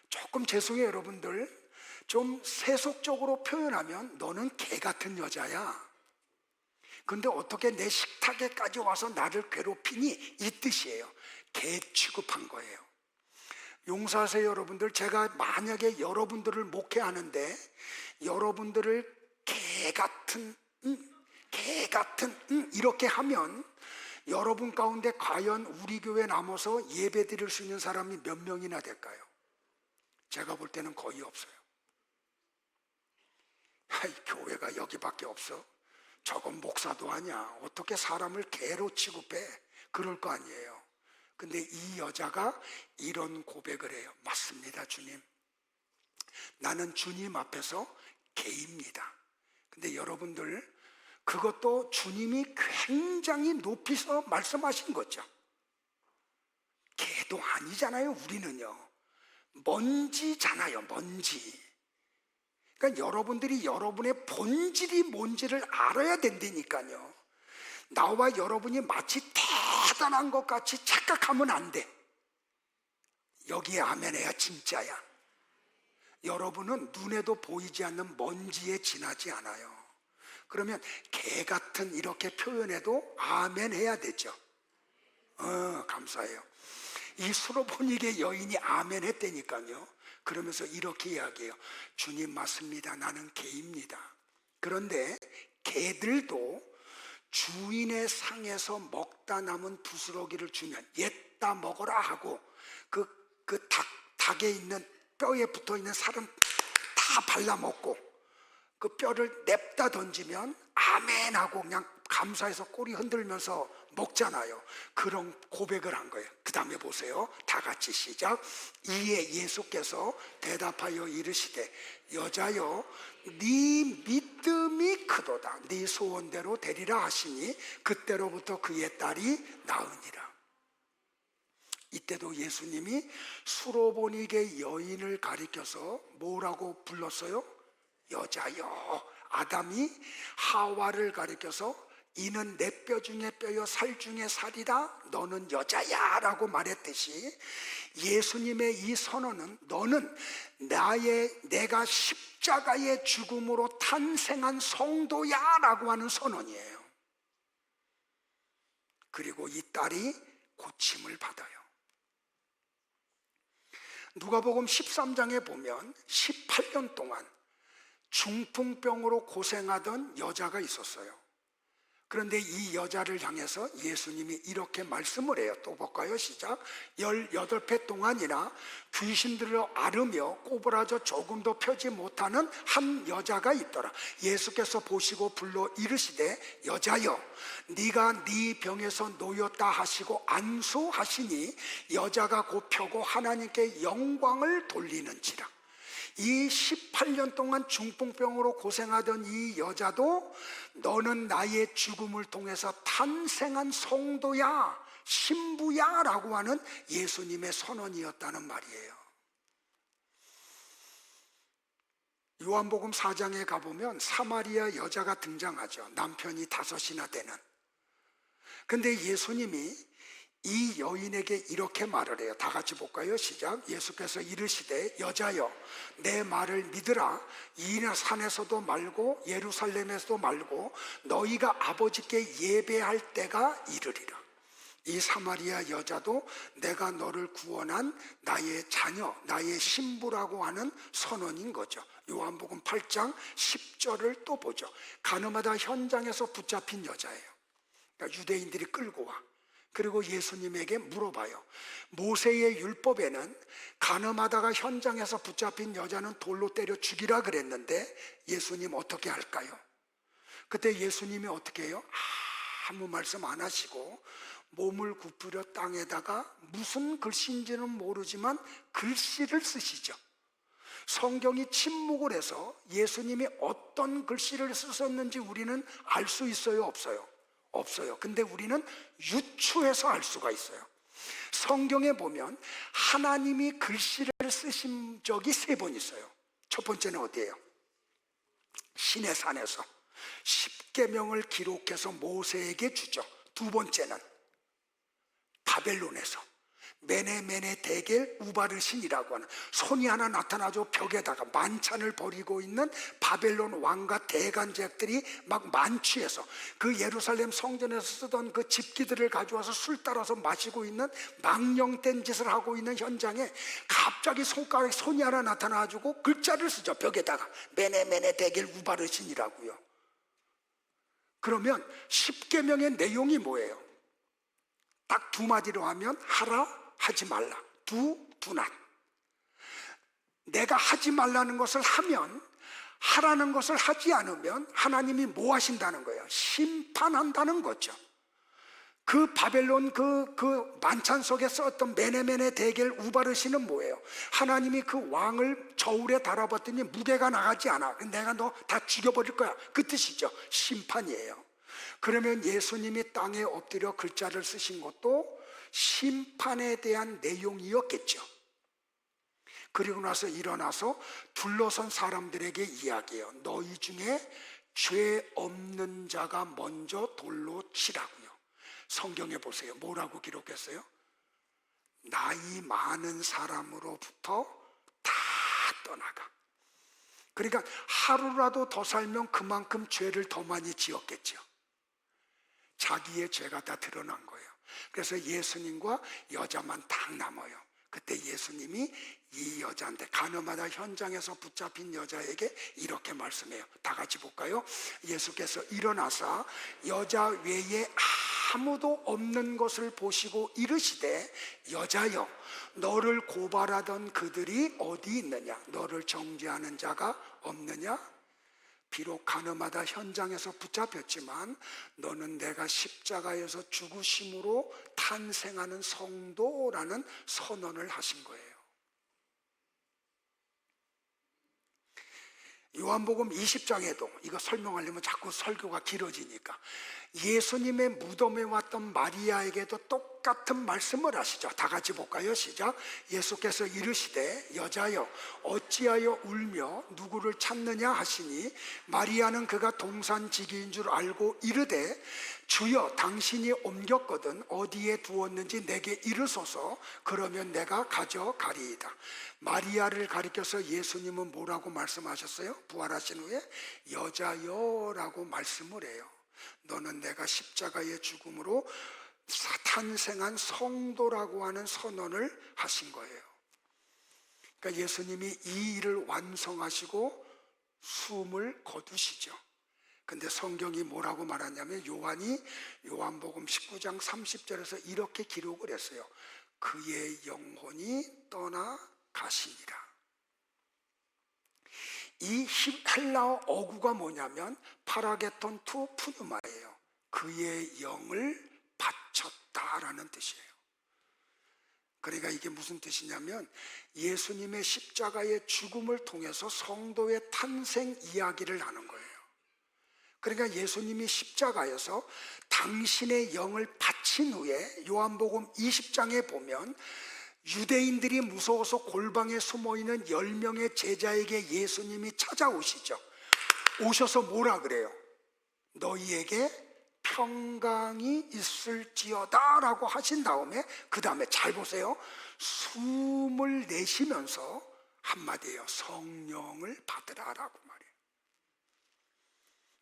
조금 죄송해요, 여러분들. 좀 세속적으로 표현하면 너는 개 같은 여자야. 근데 어떻게 내 식탁에까지 와서 나를 괴롭히니? 이 뜻이에요. 개 취급한 거예요. 용서하세요, 여러분들. 제가 만약에 여러분들을 목회하는데 여러분들을 개 같은 이렇게 하면 여러분 가운데 과연 우리 교회 남아서 예배 드릴 수 있는 사람이 몇 명이나 될까요? 제가 볼 때는 거의 없어요. 아이, 교회가 여기밖에 없어? 저건 목사도 아니야. 어떻게 사람을 개로 취급해? 그럴 거 아니에요. 근데 이 여자가 이런 고백을 해요. 맞습니다, 주님. 나는 주님 앞에서 개입니다. 근데 여러분들, 그것도 주님이 굉장히 높이서 말씀하신 거죠. 개도 아니잖아요, 우리는요. 먼지잖아요, 먼지. 그러니까 여러분들이 여러분의 본질이 뭔지를 알아야 된다니까요. 나와 여러분이 마치 대단한 것 같이 착각하면 안 돼. 여기에 아멘해야 진짜야. 여러분은 눈에도 보이지 않는 먼지에 지나지 않아요. 그러면 개 같은 이렇게 표현해도 아멘 해야 되죠. 감사해요. 이 수로보니게 여인이 아멘 했다니까요. 그러면서 이렇게 이야기해요. 주님 맞습니다. 나는 개입니다. 그런데 개들도 주인의 상에서 먹다 남은 부스러기를 주면 옛다 먹어라 하고 그 닭에 있는 뼈에 붙어 있는 살은 다 발라먹고 그 뼈를 냅다 던지면 아멘 하고 그냥 감사해서 꼬리 흔들면서 먹잖아요. 그런 고백을 한 거예요. 그 다음에 보세요. 다 같이 시작. 이에 예수께서 대답하여 이르시되 여자여 네 믿음이 크도다. 네 소원대로 되리라 하시니 그때로부터 그의 딸이 나으니라. 이때도 예수님이 수로보니게 여인을 가리켜서 뭐라고 불렀어요? 여자여. 아담이 하와를 가리켜서 이는 내 뼈 중에 뼈요 살 중에 살이다. 너는 여자야 라고 말했듯이 예수님의 이 선언은 너는 내가 십자가의 죽음으로 탄생한 성도야 라고 하는 선언이에요. 그리고 이 딸이 고침을 받아요. 누가복음 13장에 보면 18년 동안 중풍병으로 고생하던 여자가 있었어요. 그런데 이 여자를 향해서 예수님이 이렇게 말씀을 해요. 또 볼까요? 시작. 18회 동안이나 귀신들을 앓으며 꼬부라져 조금도 펴지 못하는 한 여자가 있더라. 예수께서 보시고 불러 이르시되 여자여 네가 네 병에서 놓였다 하시고 안수하시니 여자가 곧 펴고 하나님께 영광을 돌리는지라. 이 18년 동안 중풍병으로 고생하던 이 여자도 너는 나의 죽음을 통해서 탄생한 성도야, 신부야 라고 하는 예수님의 선언이었다는 말이에요. 요한복음 4장에 가보면 사마리아 여자가 등장하죠. 남편이 5이나 되는. 근데 예수님이 이 여인에게 이렇게 말을 해요. 다 같이 볼까요? 시작. 예수께서 이르시되 여자여 내 말을 믿으라. 이 산에서도 말고 예루살렘에서도 말고 너희가 아버지께 예배할 때가 이르리라. 이 사마리아 여자도 내가 너를 구원한 나의 자녀, 나의 신부라고 하는 선언인 거죠. 요한복음 8장 10절을 또 보죠. 가늠하다 현장에서 붙잡힌 여자예요. 그러니까 유대인들이 끌고 와. 그리고 예수님에게 물어봐요. 모세의 율법에는 간음하다가 현장에서 붙잡힌 여자는 돌로 때려 죽이라 그랬는데 예수님 어떻게 할까요? 그때 예수님이 어떻게 해요? 아무 말씀 안 하시고 몸을 굽부려 땅에다가 무슨 글씨인지는 모르지만 글씨를 쓰시죠. 성경이 침묵을 해서 예수님이 어떤 글씨를 쓰셨는지 우리는 알 수 있어요? 없어요? 없어요. 근데 우리는 유추해서 알 수가 있어요. 성경에 보면 하나님이 글씨를 쓰신 적이 3번 있어요. 첫 번째는 어디예요? 시내 산에서 10계명을 기록해서 모세에게 주죠. 두 번째는 바벨론에서 메네메네 데겔 우바르신이라고 하는 손이 하나 나타나죠. 벽에다가 만찬을 벌이고 있는 바벨론 왕과 대간제들이 막 만취해서 그 예루살렘 성전에서 쓰던 그 집기들을 가져와서 술 따라서 마시고 있는 망령된 짓을 하고 있는 현장에 갑자기 손가락에 손이 하나 나타나가지고 글자를 쓰죠. 벽에다가 메네메네 데겔 우바르신이라고요. 그러면 10계명의 내용이 뭐예요? 딱 2마디로 하면 하라, 하지 말라. 두낫. 내가 하지 말라는 것을 하면, 하라는 것을 하지 않으면 하나님이 뭐 하신다는 거예요? 심판한다는 거죠. 그 바벨론 그 만찬 속에 썼던 메네메네 데겔 우바르시는 뭐예요? 하나님이 그 왕을 저울에 달아봤더니 무게가 나가지 않아. 내가 너 다 죽여버릴 거야. 그 뜻이죠. 심판이에요. 그러면 예수님이 땅에 엎드려 글자를 쓰신 것도 심판에 대한 내용이었겠죠. 그리고 나서 일어나서 둘러선 사람들에게 이야기해요. 너희 중에 죄 없는 자가 먼저 돌로 치라고요. 성경에 보세요. 뭐라고 기록했어요? 나이 많은 사람으로부터 다 떠나가. 그러니까 하루라도 더 살면 그만큼 죄를 더 많이 지었겠죠. 자기의 죄가 다 드러난 거예요. 그래서 예수님과 여자만 딱 남아요. 그때 예수님이 이 여자한테 간음하다 현장에서 붙잡힌 여자에게 이렇게 말씀해요. 다 같이 볼까요? 예수께서 일어나사 여자 외에 아무도 없는 것을 보시고 이르시되 여자여 너를 고발하던 그들이 어디 있느냐? 너를 정죄하는 자가 없느냐? 비록 간음하다 현장에서 붙잡혔지만 너는 내가 십자가에서 죽으심으로 탄생하는 성도라는 선언을 하신 거예요. 요한복음 20장에도 이거 설명하려면 자꾸 설교가 길어지니까 예수님의 무덤에 왔던 마리아에게도 똑같은 말씀을 하시죠. 다 같이 볼까요? 시작. 예수께서 이르시되 여자여 어찌하여 울며 누구를 찾느냐 하시니 마리아는 그가 동산지기인 줄 알고 이르되 주여 당신이 옮겼거든 어디에 두었는지 내게 이르소서 그러면 내가 가져가리이다. 마리아를 가리켜서 예수님은 뭐라고 말씀하셨어요? 부활하신 후에 여자여라고 말씀을 해요. 너는 내가 십자가의 죽음으로 탄생한 성도라고 하는 선언을 하신 거예요. 그러니까 예수님이 이 일을 완성하시고 숨을 거두시죠. 근데 성경이 뭐라고 말하냐면 요한이 요한복음 19장 30절에서 이렇게 기록을 했어요. 그의 영혼이 떠나가시니라. 이 헬라어 어구가 뭐냐면 파라게톤 투 푸누마예요. 그의 영을 바쳤다라는 뜻이에요. 그러니까 이게 무슨 뜻이냐면 예수님의 십자가의 죽음을 통해서 성도의 탄생 이야기를 하는 거예요. 그러니까 예수님이 십자가에서 당신의 영을 바친 후에 요한복음 20장에 보면 유대인들이 무서워서 골방에 숨어있는 10명의 제자에게 예수님이 찾아오시죠. 오셔서 뭐라 그래요? 너희에게 평강이 있을지어다 라고 하신 다음에 그 다음에 잘 보세요. 숨을 내쉬면서 한마디예요. 성령을 받으라 라고 말해요.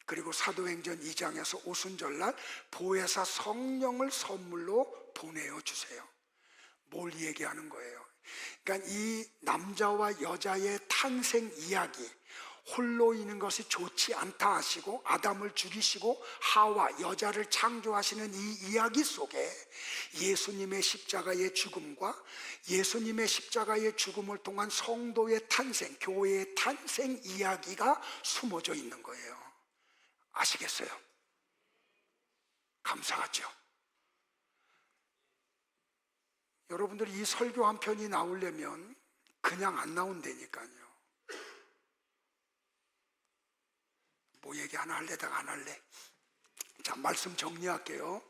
그리고 사도행전 2장에서 오순절날 보혜사 성령을 선물로 보내어 주세요. 뭘 얘기하는 거예요? 그러니까 이 남자와 여자의 탄생 이야기, 홀로 있는 것이 좋지 않다 하시고 아담을 죽이시고 하와 여자를 창조하시는 이 이야기 속에 예수님의 십자가의 죽음과 예수님의 십자가의 죽음을 통한 성도의 탄생, 교회의 탄생 이야기가 숨어져 있는 거예요. 아시겠어요? 감사하죠? 여러분들이 이 설교 한 편이 나오려면 그냥 안 나온다니까요. 뭐 얘기 하나 할래다가 안 할래. 자, 말씀 정리할게요.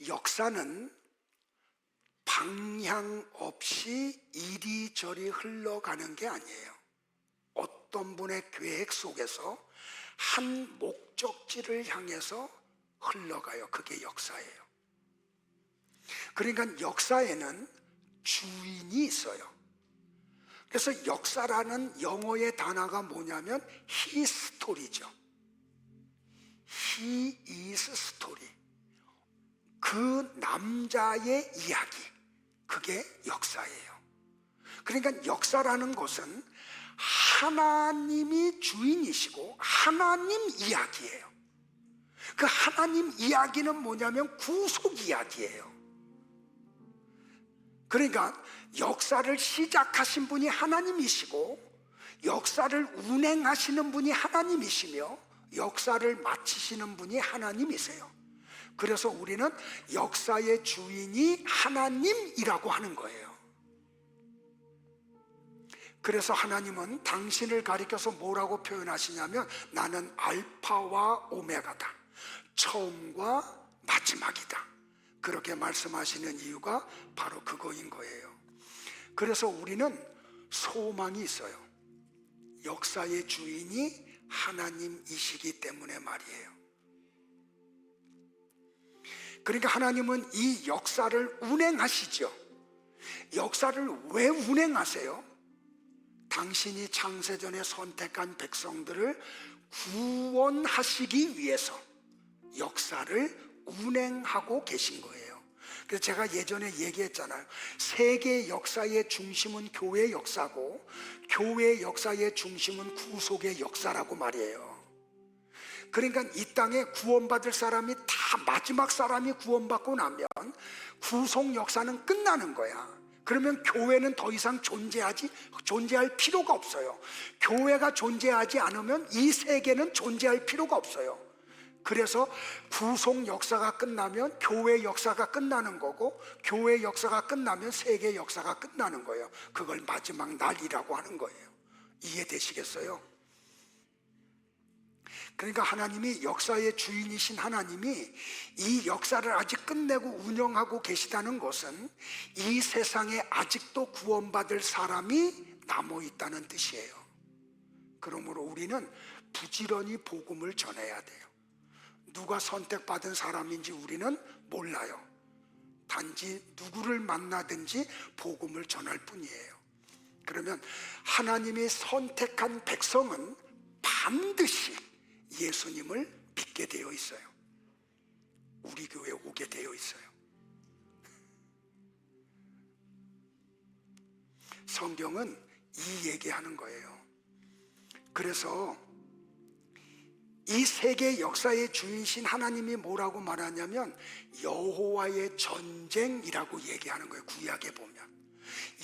역사는 방향 없이 이리저리 흘러가는 게 아니에요. 어떤 분의 계획 속에서 한 목적지를 향해서 흘러가요. 그게 역사예요. 그러니까 역사에는 주인이 있어요. 그래서 역사라는 영어의 단어가 뭐냐면 히스토리죠. He is story. 그 남자의 이야기, 그게 역사예요. 그러니까 역사라는 것은 하나님이 주인이시고 하나님 이야기예요. 그 하나님 이야기는 뭐냐면 구속 이야기예요. 그러니까 역사를 시작하신 분이 하나님이시고 역사를 운행하시는 분이 하나님이시며 역사를 마치시는 분이 하나님이세요. 그래서 우리는 역사의 주인이 하나님이라고 하는 거예요. 그래서 하나님은 당신을 가리켜서 뭐라고 표현하시냐면 나는 알파와 오메가다. 처음과 마지막이다. 그렇게 말씀하시는 이유가 바로 그거인 거예요. 그래서 우리는 소망이 있어요. 역사의 주인이 하나님이시기 때문에 말이에요. 그러니까 하나님은 이 역사를 운행하시죠. 역사를 왜 운행하세요? 당신이 창세전에 선택한 백성들을 구원하시기 위해서 역사를 운행하고 계신 거예요. 그래서 제가 예전에 얘기했잖아요. 세계 역사의 중심은 교회 역사고 교회 역사의 중심은 구속의 역사라고 말이에요. 그러니까 이 땅에 구원받을 사람이 다 마지막 사람이 구원받고 나면 구속 역사는 끝나는 거야. 그러면 교회는 더 이상 존재할 필요가 없어요. 교회가 존재하지 않으면 이 세계는 존재할 필요가 없어요. 그래서 구속 역사가 끝나면 교회 역사가 끝나는 거고 교회 역사가 끝나면 세계 역사가 끝나는 거예요. 그걸 마지막 날이라고 하는 거예요. 이해되시겠어요? 그러니까 하나님이 역사의 주인이신 하나님이 이 역사를 아직 끝내고 운영하고 계시다는 것은 이 세상에 아직도 구원받을 사람이 남아있다는 뜻이에요. 그러므로 우리는 부지런히 복음을 전해야 돼요. 누가 선택받은 사람인지 우리는 몰라요. 단지 누구를 만나든지 복음을 전할 뿐이에요. 그러면 하나님이 선택한 백성은 반드시 예수님을 믿게 되어 있어요. 우리 교회에 오게 되어 있어요. 성경은 이 얘기하는 거예요. 그래서 이 세계 역사의 주인이신 하나님이 뭐라고 말하냐면 여호와의 전쟁이라고 얘기하는 거예요. 구약에 보면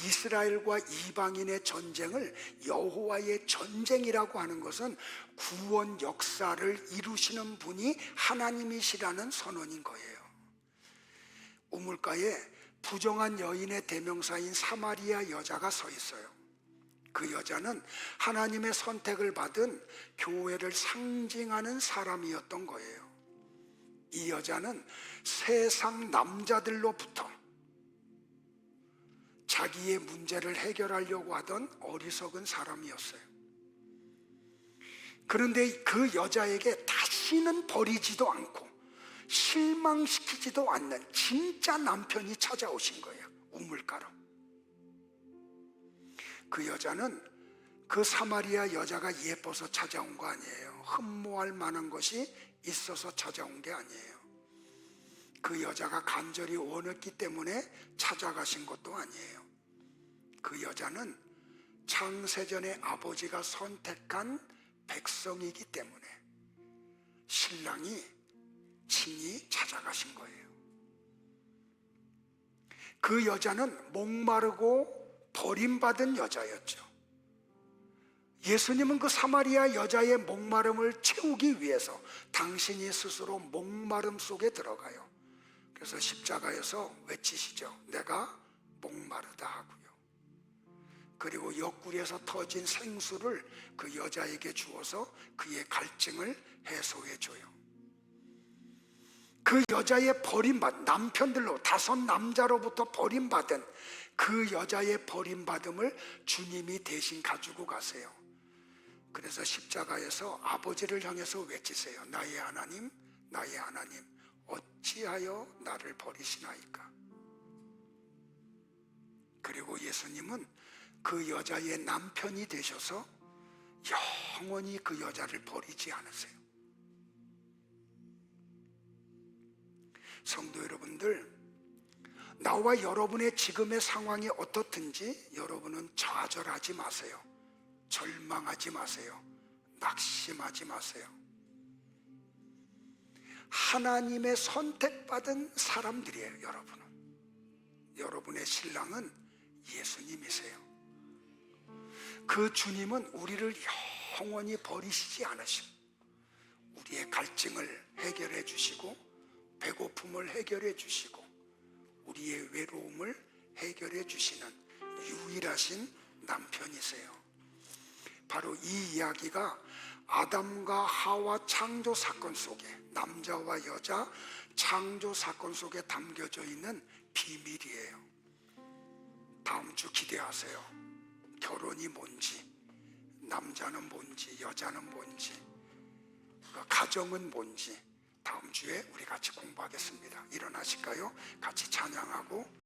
이스라엘과 이방인의 전쟁을 여호와의 전쟁이라고 하는 것은 구원 역사를 이루시는 분이 하나님이시라는 선언인 거예요. 우물가에 부정한 여인의 대명사인 사마리아 여자가 서 있어요. 그 여자는 하나님의 선택을 받은 교회를 상징하는 사람이었던 거예요. 이 여자는 세상 남자들로부터 자기의 문제를 해결하려고 하던 어리석은 사람이었어요. 그런데 그 여자에게 다시는 버리지도 않고 실망시키지도 않는 진짜 남편이 찾아오신 거예요. 우물가로. 그 여자는 그 사마리아 여자가 예뻐서 찾아온 거 아니에요. 흠모할 만한 것이 있어서 찾아온 게 아니에요. 그 여자가 간절히 원했기 때문에 찾아가신 것도 아니에요. 그 여자는 창세전에 아버지가 선택한 백성이기 때문에 신랑이 친히 찾아가신 거예요. 그 여자는 목마르고 버림받은 여자였죠. 예수님은 그 사마리아 여자의 목마름을 채우기 위해서 당신이 스스로 목마름 속에 들어가요. 그래서 십자가에서 외치시죠. 내가 목마르다 하고요. 그리고 옆구리에서 터진 생수를 그 여자에게 주어서 그의 갈증을 해소해줘요. 그 여자의 버림받은, 남편들로 5 남자로부터 버림받은 그 여자의 버림받음을 주님이 대신 가지고 가세요. 그래서 십자가에서 아버지를 향해서 외치세요. 나의 하나님, 나의 하나님, 어찌하여 나를 버리시나이까. 그리고 예수님은 그 여자의 남편이 되셔서 영원히 그 여자를 버리지 않으세요. 성도 여러분들, 나와 여러분의 지금의 상황이 어떻든지 여러분은 좌절하지 마세요. 절망하지 마세요. 낙심하지 마세요. 하나님의 선택받은 사람들이에요. 여러분은. 여러분의 신랑은 예수님이세요. 그 주님은 우리를 영원히 버리시지 않으시고 우리의 갈증을 해결해 주시고 배고픔을 해결해 주시고 우리의 외로움을 해결해 주시는 유일하신 남편이세요. 바로 이 이야기가 아담과 하와 창조 사건 속에, 남자와 여자 창조 사건 속에 담겨져 있는 비밀이에요. 다음 주 기대하세요. 결혼이 뭔지, 남자는 뭔지, 여자는 뭔지, 가정은 뭔지 다음 주에 우리 같이 공부하겠습니다. 일어나실까요? 같이 찬양하고